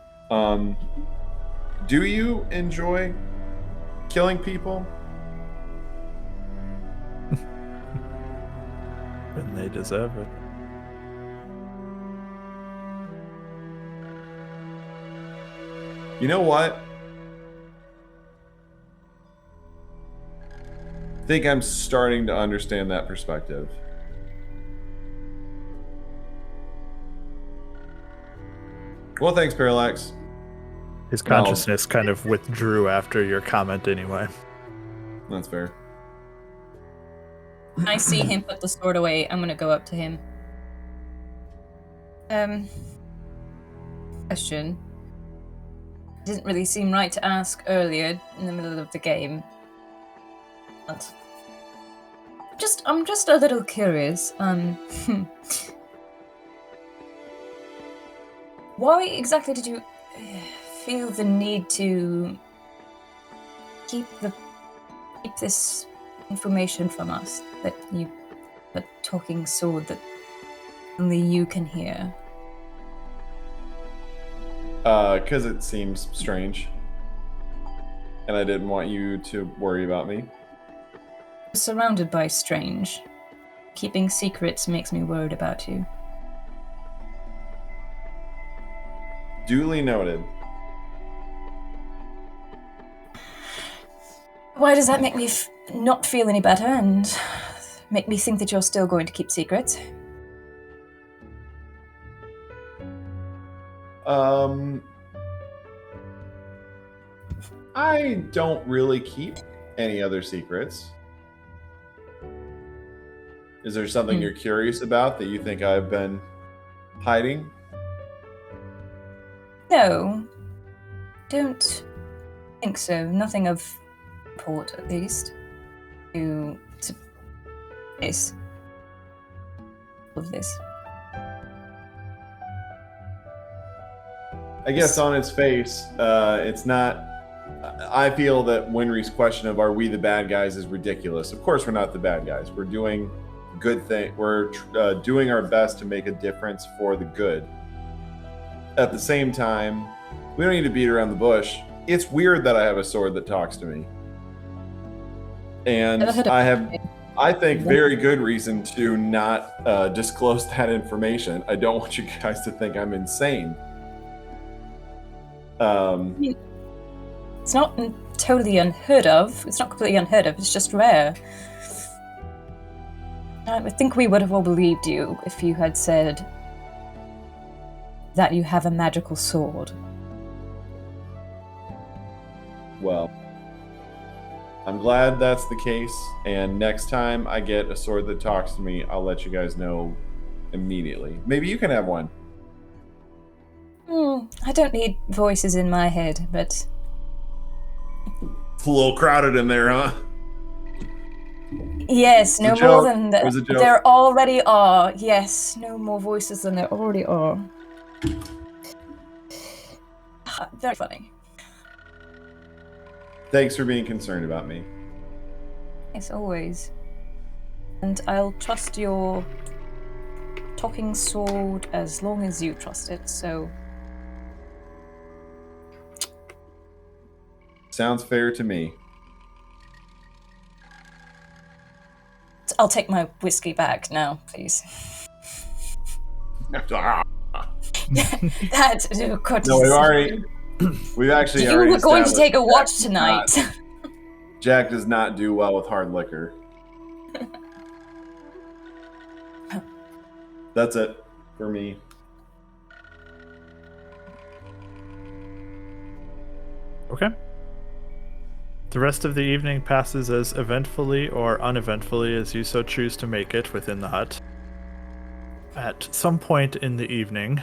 Do you enjoy killing people? And they deserve it. You know what? I think I'm starting to understand that perspective. Well, thanks, Parallax. His consciousness kind of withdrew after your comment anyway. That's fair. I see him put the sword away. I'm gonna go up to him. Question. Didn't really seem right to ask earlier in the middle of the game. But I'm just a little curious. Why exactly did you feel the need to keep this information from us? That a talking sword that only you can hear? Because it seems strange. And I didn't want you to worry about me. Surrounded by strange. Keeping secrets makes me worried about you. Duly noted. Why does that make me not feel any better and make me think that you're still going to keep secrets? I don't really keep any other secrets. Is there something you're curious about that you think I've been hiding? No. Don't think so. Nothing of import, at least. To this. Of this. I guess on its face, it's not. I feel that Winry's question of "Are we the bad guys?" is ridiculous. Of course, we're not the bad guys. We're doing good thing. We're doing our best to make a difference for the good. At the same time, we don't need to beat around the bush. It's weird that I have a sword that talks to me, and I have, I think, very good reason to not disclose that information. I don't want you guys to think I'm insane. It's not totally unheard of. It's not completely unheard of. It's just rare. I think we would have all believed you if you had said that you have a magical sword. Well, I'm glad that's the case, and next time I get a sword that talks to me, I'll let you guys know immediately. Maybe you can have one. I don't need voices in my head, but... It's a little crowded in there, huh? Yes, no more than that. Was a joke. There already are. Yes, no more voices than there already are. Very funny. Thanks for being concerned about me. Yes, always. And I'll trust your talking sword as long as you trust it, so... Sounds fair to me. I'll take my whiskey back now, please. No, That, we've actually You already were going to established take a watch that's tonight. Jack does not do well with hard liquor. That's it for me. Okay. The rest of the evening passes as eventfully or uneventfully as you so choose to make it within the hut. At some point in the evening,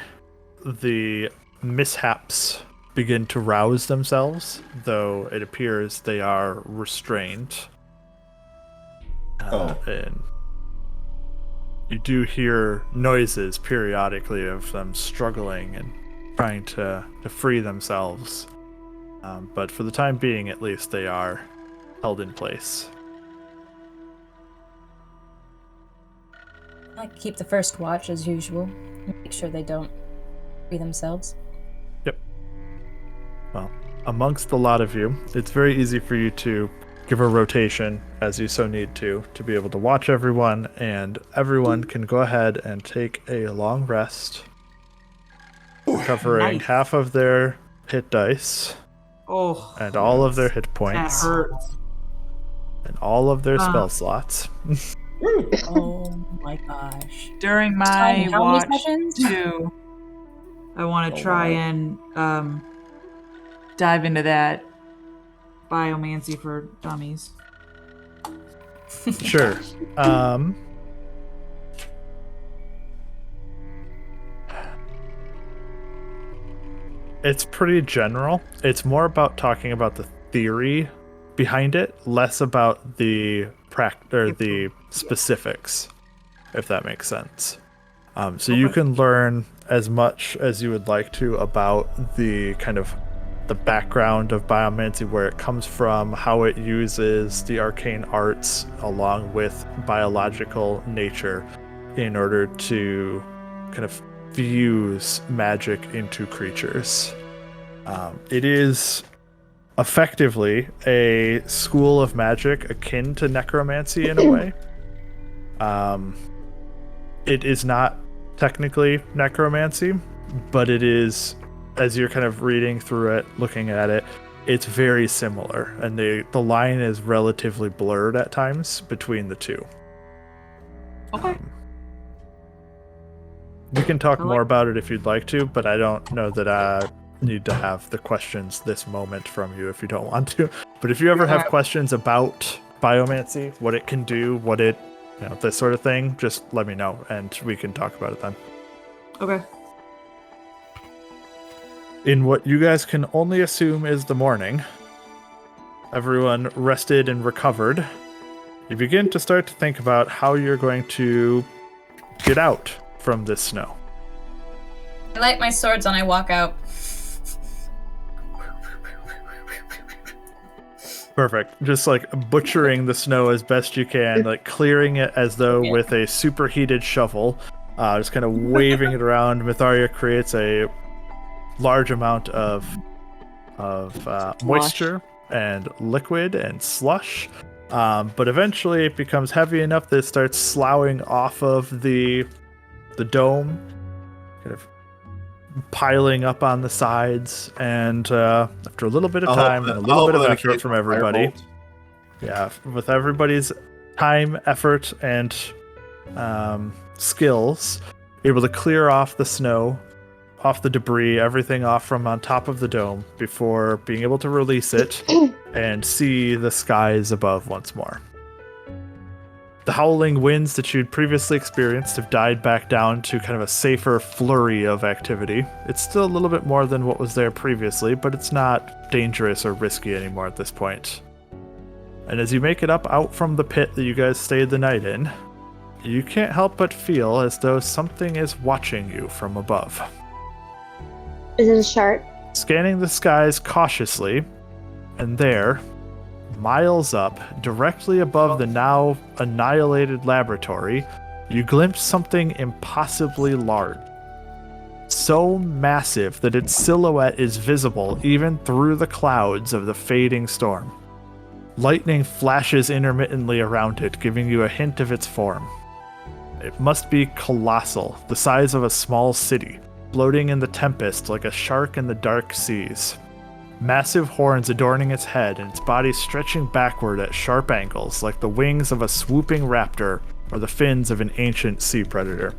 the mishaps begin to rouse themselves, though it appears they are restrained. And you do hear noises periodically of them struggling and trying to free themselves. But for the time being, at least, they are held in place. I keep the first watch as usual. Make sure they don't free themselves. Yep. Well, amongst a lot of you, it's very easy for you to give a rotation as you so need to be able to watch everyone, and everyone can go ahead and take a long rest, recovering half of their hit dice. Oh, And all of their hit that points. hurts. And all of their spell slots. Oh my gosh. During my Tiny, how many watch sessions? too, I want to try wow. and dive into that biomancy for dummies. Sure. It's pretty general. It's more about talking about the theory behind it, less about the the specifics, if that makes sense. So you can learn as much as you would like to about the kind of the background of biomancy, where it comes from, how it uses the arcane arts along with biological nature in order to kind of fuse magic into creatures. It is effectively a school of magic akin to necromancy in a way. It is not technically necromancy, but it is, as you're kind of reading through it, looking at it, it's very similar, and the line is relatively blurred at times between the two. Okay. We can talk more about it if you'd like to, but I don't know that I need to have the questions this moment from you if you don't want to. But if you ever have questions about biomancy, what it can do, what it, this sort of thing, just let me know and we can talk about it then. Okay. In what you guys can only assume is the morning, everyone rested and recovered, you begin to start to think about how you're going to get out from this snow. I light my swords and I walk out. Perfect. Just like butchering the snow as best you can, like clearing it as though with a superheated shovel, just kind of waving it around. Myetharia creates a large amount of moisture and liquid and slush, but eventually it becomes heavy enough that it starts sloughing off of the dome, kind of piling up on the sides, and after a little bit of time and a little bit of effort from everybody, with everybody's time, effort, and skills, able to clear off the snow, off the debris, everything off from on top of the dome before being able to release it and see the skies above once more. The howling winds that you'd previously experienced have died back down to kind of a safer flurry of activity. It's still a little bit more than what was there previously, but it's not dangerous or risky anymore at this point. And as you make it up out from the pit that you guys stayed the night in, you can't help but feel as though something is watching you from above. Is it a shark? Scanning the skies cautiously, and there, miles up, directly above the now annihilated laboratory, you glimpse something impossibly large. So massive that its silhouette is visible even through the clouds of the fading storm. Lightning flashes intermittently around it, giving you a hint of its form. It must be colossal, the size of a small city, floating in the tempest like a shark in the dark seas. massive horns adorning its head and its body stretching backward at sharp angles like the wings of a swooping raptor or the fins of an ancient sea predator.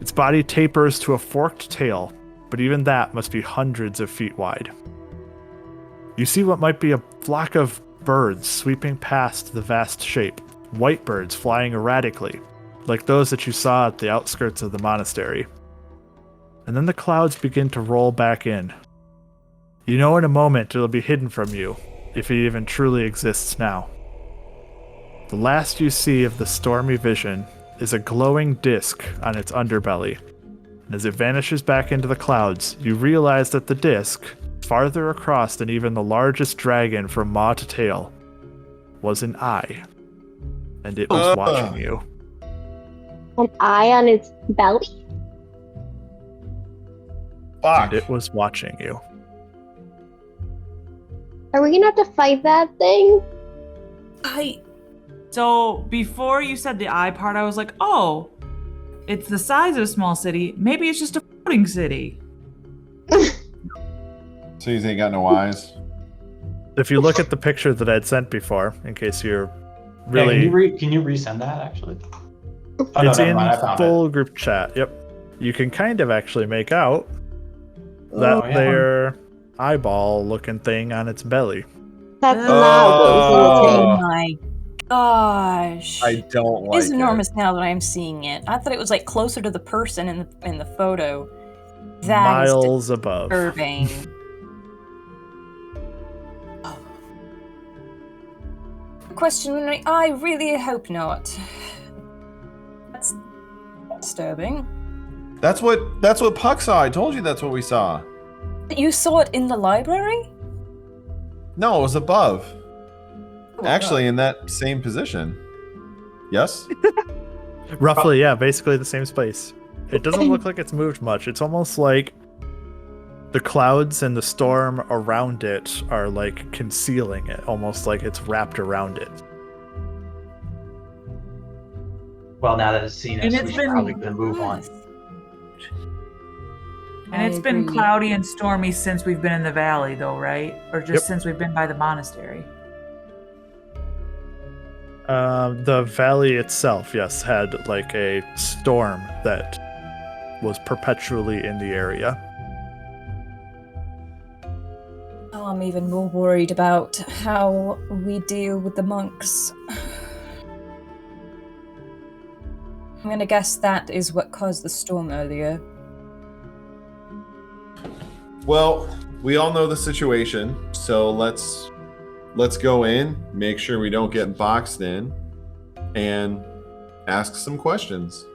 Its body tapers to a forked tail, but even that must be hundreds of feet wide. You see what might be a flock of birds sweeping past the vast shape, white birds flying erratically, like those that you saw at the outskirts of the monastery. And then the clouds begin to roll back in. You know in a moment it'll be hidden from you, if it even truly exists now. The last you see of the stormy vision is a glowing disc on its underbelly, and as it vanishes back into the clouds, you realize that the disc, farther across than even the largest dragon from maw to tail, was an eye, and it was watching you. An eye on its belly? Fuck. And it was watching you. Are we gonna have to fight that thing? So before you said the eye part, I was like, oh, it's the size of a small city. Maybe it's just a floating city. So you think got no eyes? If you look at the picture that I'd sent before, in case you're really... Yeah, can you resend that, actually? Oh, it's never in mind, I found full group chat, yep. You can kind of actually make out that yeah. their eyeball-looking thing on its belly. That's not what Oh was my gosh. I don't like It's it. enormous now that I'm seeing it. I thought it was like closer to the person in the photo. That is Miles above. disturbing. Question, Winry, I really hope not. That's disturbing. That's what Puck saw. I told you that's what we saw. You saw it in the library? No, it was above. Oh, Actually, in that same position. Yes? Roughly, yeah, basically the same space. It doesn't look like it's moved much. It's almost like the clouds and the storm around it are like concealing it, almost like it's wrapped around it. Well, now that it's seen And us, it's we should been- probably gonna move on. And it's been cloudy and stormy since we've been in the valley, though, right? Or just Yep. since we've been by the monastery? The valley itself, yes, had like a storm that was perpetually in the area. Oh, I'm even more worried about how we deal with the monks. I'm gonna guess that is what caused the storm earlier. Well, we all know the situation, so let's go in, make sure we don't get boxed in, and ask some questions.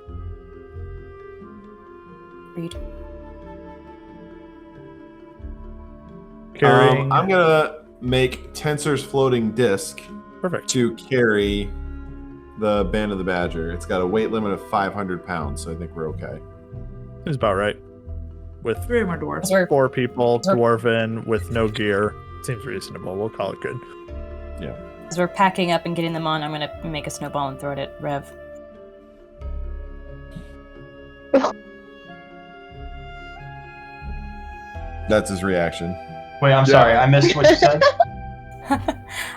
Read. Carrying. I'm gonna make Tensor's floating disc Perfect. to carry the Band of the Badger. It's got a weight limit of 500 pounds, so I think we're okay. Seems about right. With 3 more dwarves. 4 people, dwarven, with no gear. Seems reasonable. We'll call it good. As we're packing up and getting them on, I'm gonna make a snowball and throw it at Rev. That's his reaction. Wait, I'm sorry, I missed what you said.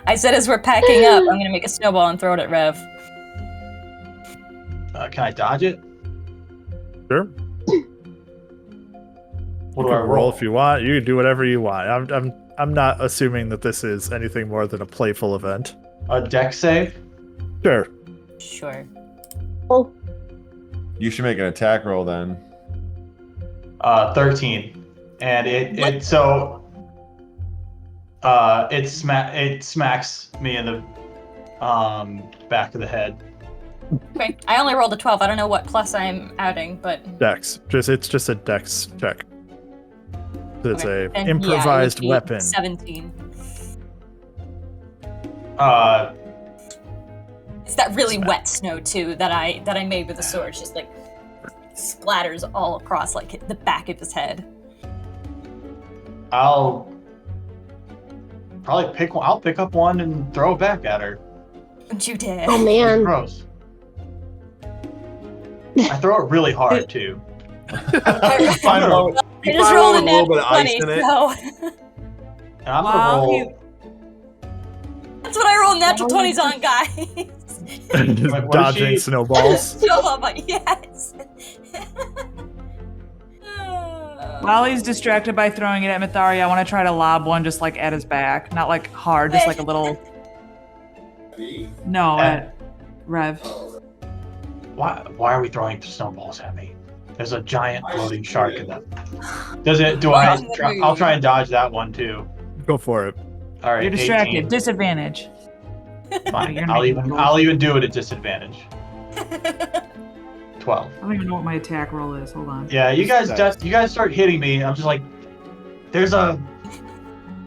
I said as we're packing up, I'm gonna make a snowball and throw it at Rev. Can I dodge it? Sure. What You do I can roll? if you want. You can do whatever you want. I'm not assuming that this is anything more than a playful event. A deck save? Sure. Sure. You should make an attack roll then. 13. And it smacks me in the back of the head. Okay, I only rolled a 12. I don't know what plus I'm adding, but Dex. It's just a dex check. It's okay. a Then, improvised yeah, it would be weapon. 17. Uh, It's that really wet snow too that I made with the sword. It's just like splatters all across like the back of his head. I'll probably pick one. I'll pick up one and throw it back at her. Don't you dare. Oh man. Gross. I throw it really hard too. You find I one just with rolled a a little nat bit of ice 20, in it. so And I'm gonna Well, roll. That's what I roll natural 20s on, guys. Just What is dodging she? snowballs. Snowball, but yes. While he's distracted by throwing it at Myetharia, I want to try to lob one just like at his back. Not like hard, just like a little. No, at Rev. Why are we throwing snowballs at me? There's a giant floating shark in them. Does it? Do I? I'll try and dodge that one too. Go for it. All right. You're distracted. 18. Disadvantage. Fine. You're I'll even do it at disadvantage. 12. I don't even know what my attack roll is. Hold on. Yeah, you guys start hitting me. I'm just like, there's a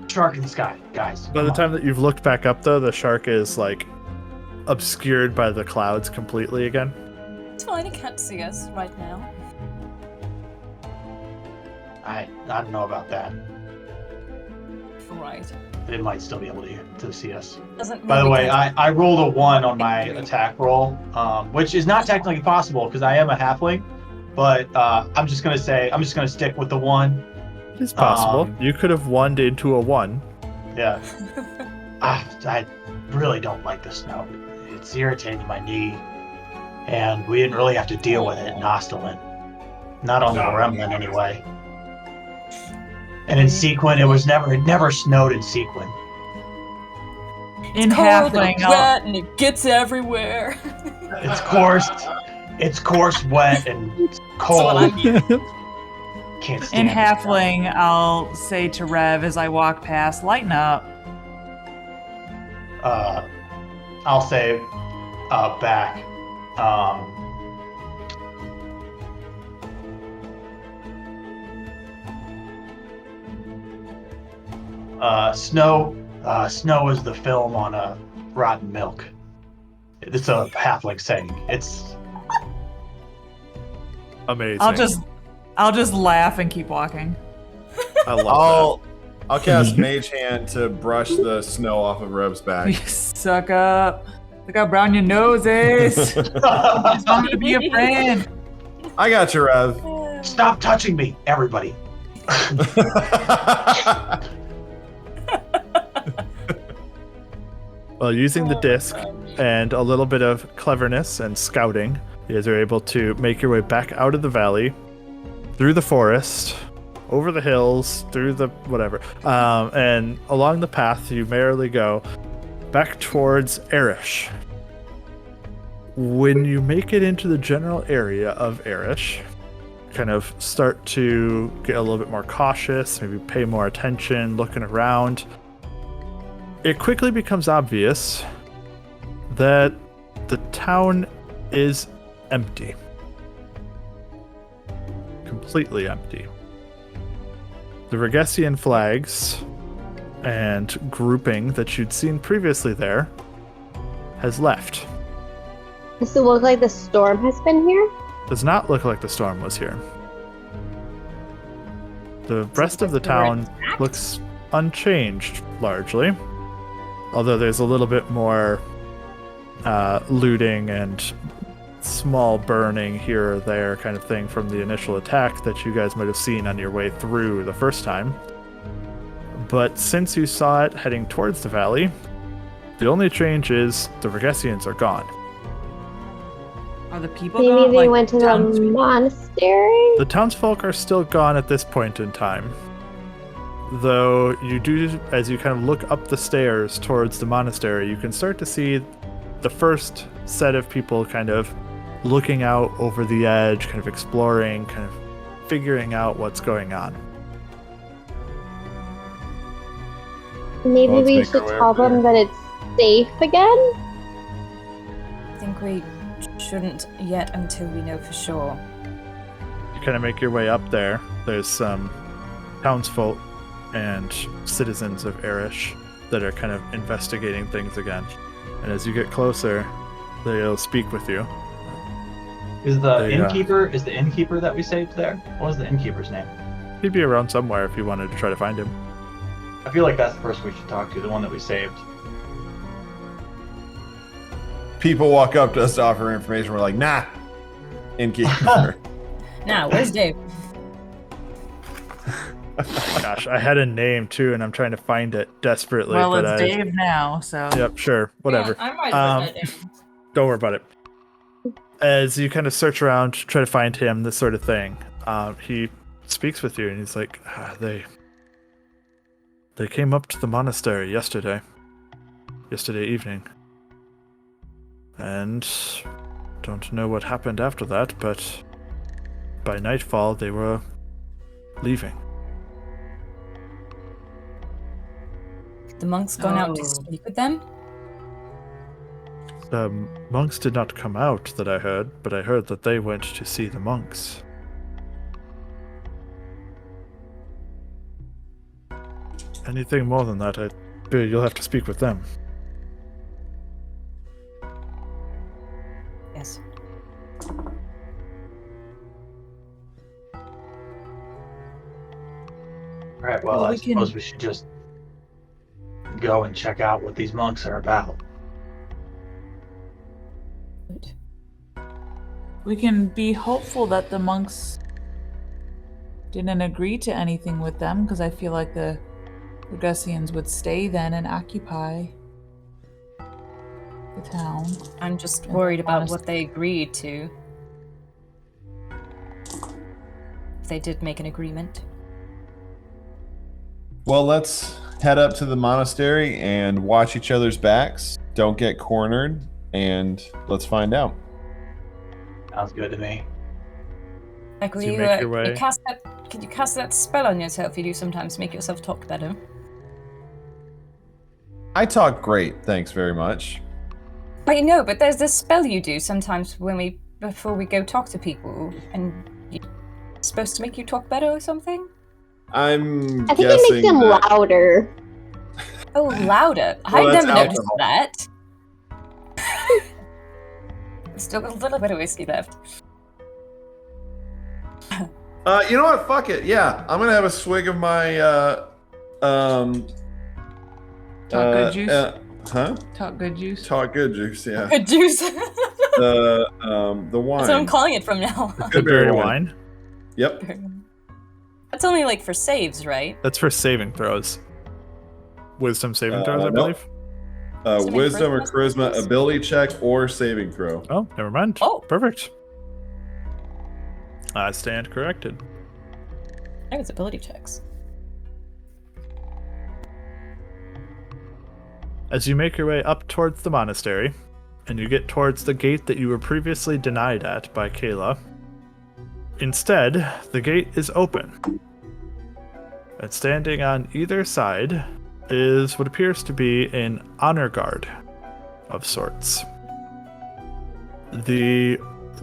shark in the sky, guys. By the time that you've looked back up, though, the shark is like obscured by the clouds completely again. It's fine, he can't see us right now. I don't know about that. Right. It might still be able to see us. Doesn't By the mean we way, can't- I rolled a 1 on my attack roll, which is not technically possible because I am a halfling. But I'm just gonna stick with the 1. It's possible. You could have won into a 1. Yeah. I really don't like the snow. It's irritating my knee, and we didn't really have to deal with it in Ostalin. Not on the Remnant anyway. And in Sequin, it never snowed in Sequin. In cold halfling, and wet and it gets everywhere. It's coarse, wet, and That's cold. what I'm used. Can't stand in it. halfling, I'll say to Rev as I walk past, lighten up. I'll say back. Snow is the film on a rotten milk. It's a halfling saying. It's Amazing. I'll just laugh and keep walking. I love I'll cast Mage Hand to brush the snow off of Rev's You back. suck up. Look how brown your nose is. I just want me to be a friend. I got you, Rev. stop touching me, everybody. Well, using the disc and a little bit of cleverness and scouting, you guys are able to make your way back out of the valley, through the forest, over the hills, through the whatever, and along the path you merrily go back towards Erish. When you make it into the general area of Erish, kind of start to get a little bit more cautious, maybe pay more attention, looking around. It quickly becomes obvious that the town is empty. Completely empty. The Regessian flags and grouping that you'd seen previously there has left. Does it look like the storm has been here? Does not look like the storm was here. The rest of the town looks unchanged, largely. Although there's a little bit more looting and small burning here or there kind of thing from the initial attack that you guys might have seen on your way through the first time. But since you saw it heading towards the valley, the only change is the Regessians are gone. Are the people Maybe gone? they Like, went to the townspeople? monastery? The townsfolk are still gone at this point in time. Though you do, as you kind of look up the stairs towards the monastery, you can start to see the first set of people kind of looking out over the edge, kind of exploring, kind of figuring out what's going on. Maybe Well, let's we make should our way tell up them that it's safe again? I think we shouldn't yet until we know for sure. You kind of make your way up there. There's some townsfolk and citizens of Erish that are kind of investigating things again. And as you get closer, they'll speak with you. Is the They, innkeeper that we saved there? What was the innkeeper's name? He'd be around somewhere if you wanted to try to find him. I feel like that's the person we should talk to, the one that we saved. People walk up to us to offer information. We're like, nah, innkeeper. Now, where's Dave? Gosh, I had a name too, and I'm trying to find it desperately. Well, but it's I, Dave now, so. Yep, sure, whatever. Yeah, I might have written that down. Don't worry about it. As you kind of search around, try to find him, this sort of thing, he speaks with you, and he's like, they came up to the monastery yesterday evening, and don't know what happened after that, but by nightfall they were leaving. The monk's gone out to Oh. speak with them? The monks did not come out that I heard, but I heard that they went to see the monks. Anything more than that, I fear you'll have to speak with them. Yes. All right. Well, Well, I we can- suppose we should just go and check out what these monks are about. Good. We can be hopeful that the monks didn't agree to anything with them, because I feel like the Regusians would stay then and occupy the town. I'm just Yeah, worried about honest- what they agreed to. If they did make an agreement. Well, let's head up to the monastery and watch each other's backs. Don't get cornered, and let's find out. Sounds good to me. Like, will As you you, make your way- you cast that? Can you cast that spell on yourself? You do sometimes make yourself talk better. I talk great, thanks very much. Wait, no, but there's this spell you do sometimes before we go talk to people, and it's supposed to make you talk better or something. I'm I think guessing it makes him that- louder. Oh, louder! Well, I've that's never noticed alcohol. that. Still got a little bit of whiskey left. You know what? Fuck it. Yeah, I'm gonna have a swig of my Talk good juice? Huh? Talk good juice. Talk good juice. Yeah. Good juice. The wine. That's what I'm calling it from now on. Good Berry berry wine. Yep. That's only like for saves, right? That's for saving throws. Wisdom saving throws, I Nope. believe. Saving Wisdom or charisma? charisma, ability check, or saving throw. Oh, never mind. Oh. Perfect. I stand corrected. I think it's ability checks. As you make your way up towards the monastery, and you get towards the gate that you were previously denied at by Kayla, instead, the gate is open. And standing on either side is what appears to be an honor guard of sorts. The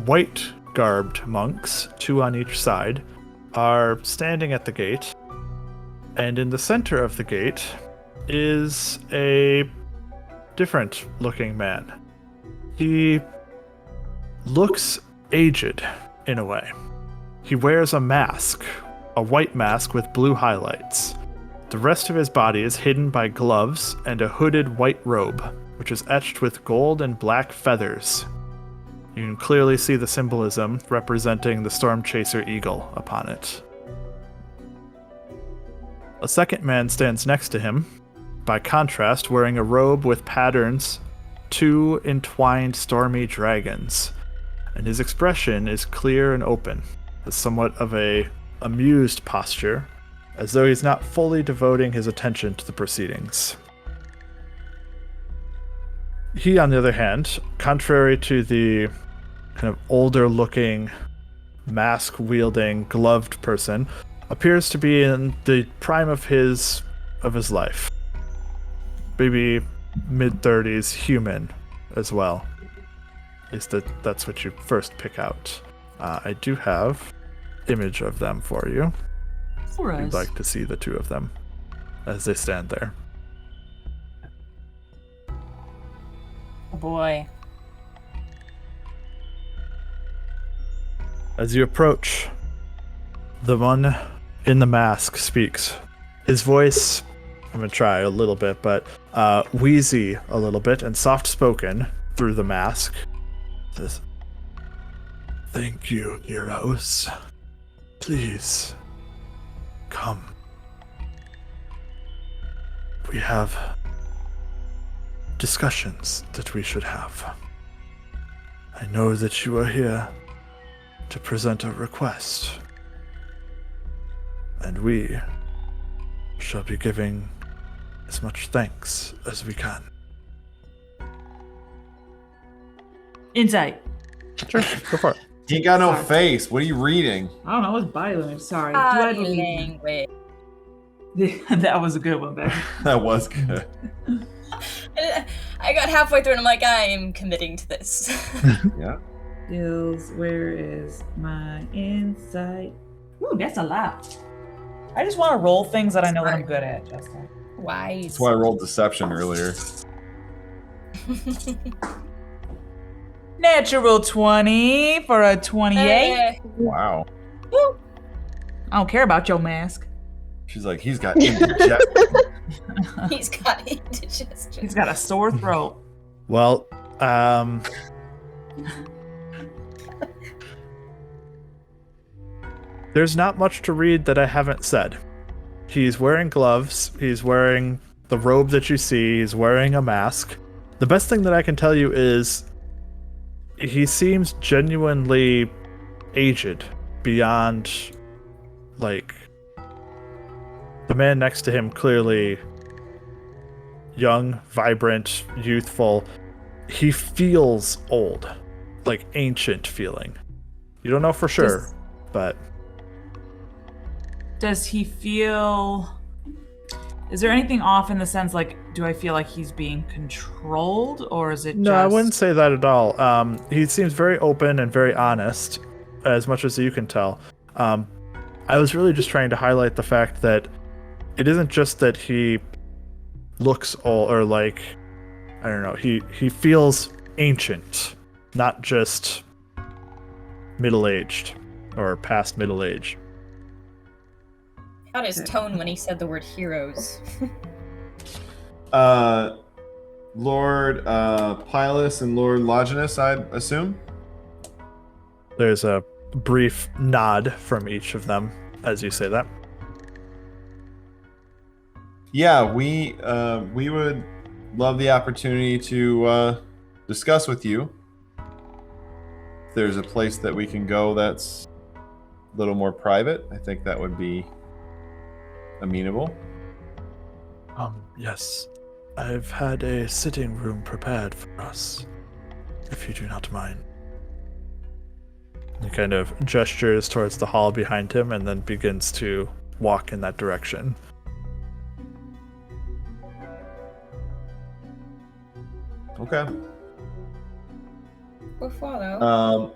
white-garbed monks, 2 on each side, are standing at the gate, and in the center of the gate is a different-looking man. He looks aged in a way. He wears a mask, a white mask with blue highlights. The rest of his body is hidden by gloves and a hooded white robe, which is etched with gold and black feathers. You can clearly see the symbolism representing the storm chaser eagle upon it. A second man stands next to him, by contrast wearing a robe with patterns, 2 entwined stormy dragons, and his expression is clear and open, with somewhat of a amused posture, as though he's not fully devoting his attention to the proceedings. He, on the other hand, contrary to the kind of older-looking, mask-wielding, gloved person, appears to be in the prime of his life. Maybe mid-30s, human as well. At least that's what you first pick out. I do have image of them for you. For If you'd us. like to see the 2 of them as they stand there. Oh boy. As you approach, the one in the mask speaks. His voice, I'm going to try a little bit, but wheezy a little bit and soft-spoken through the mask. Says, "Thank you, heroes. Please, come We have discussions that we should have. I know that you are here to present a request, and we shall be giving as much thanks as we can. Insight. Sure, go for it. He got no face. What are you reading? I don't know. It's body language. Sorry. Body language. That was a good one, Becca. That was good. I got halfway through and I'm like, I am committing to this. Yeah. Skills. Where is my insight? Ooh, that's a lot. I just want to roll things that I know that I'm good at, Justin. Wise. That's why I rolled deception earlier. Natural 20 for a 28. Wow. Woo. I don't care about your mask. She's like, he's got indigestion. He's got indigestion. He's got a sore throat. Well, there's not much to read that I haven't said. He's wearing gloves. He's wearing the robe that you see. He's wearing a mask. The best thing that I can tell you is he seems genuinely aged beyond, like, the man next to him clearly young, vibrant, youthful. He feels old, like ancient feeling. You don't know for sure, but... Does he feel... Is there anything off in the sense, like, do I feel like he's being controlled, or is it No, just... I wouldn't say that at all. He seems very open and very honest, as much as you can tell. I was really just trying to highlight the fact that it isn't just that he looks old, or like, I don't know, he feels ancient, not just middle-aged or past middle age. Got his tone when he said the word heroes. Lord Pilus and Lord Longinus, I assume? There's a brief nod from each of them as you say that. Yeah, we would love the opportunity to discuss with you. If there's a place that we can go that's a little more private, I think that would be amenable. Yes. I've had a sitting room prepared for us, if you do not mind. He kind of gestures towards the hall behind him and then begins to walk in that direction. Okay. We'll follow.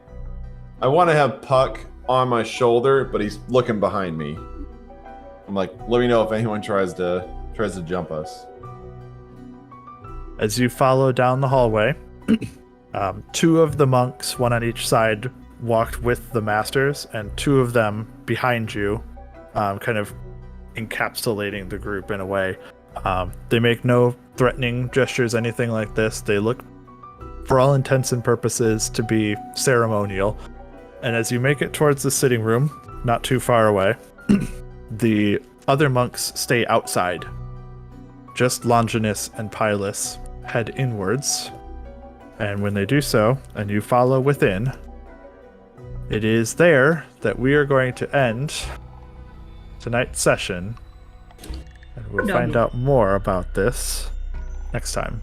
I want to have Puck on my shoulder, but he's looking behind me. I'm like, let me know if anyone tries to jump us. As you follow down the hallway, two of the monks, one on each side, walked with the masters, and two of them behind you, kind of encapsulating the group in a way. They make no threatening gestures, anything like this. They look, for all intents and purposes, to be ceremonial. And as you make it towards the sitting room, not too far away, the other monks stay outside. Just Longinus and Pilus head inwards. And when they do so, and you follow within, it is there that we are going to end tonight's session. And we'll find out more about this next time.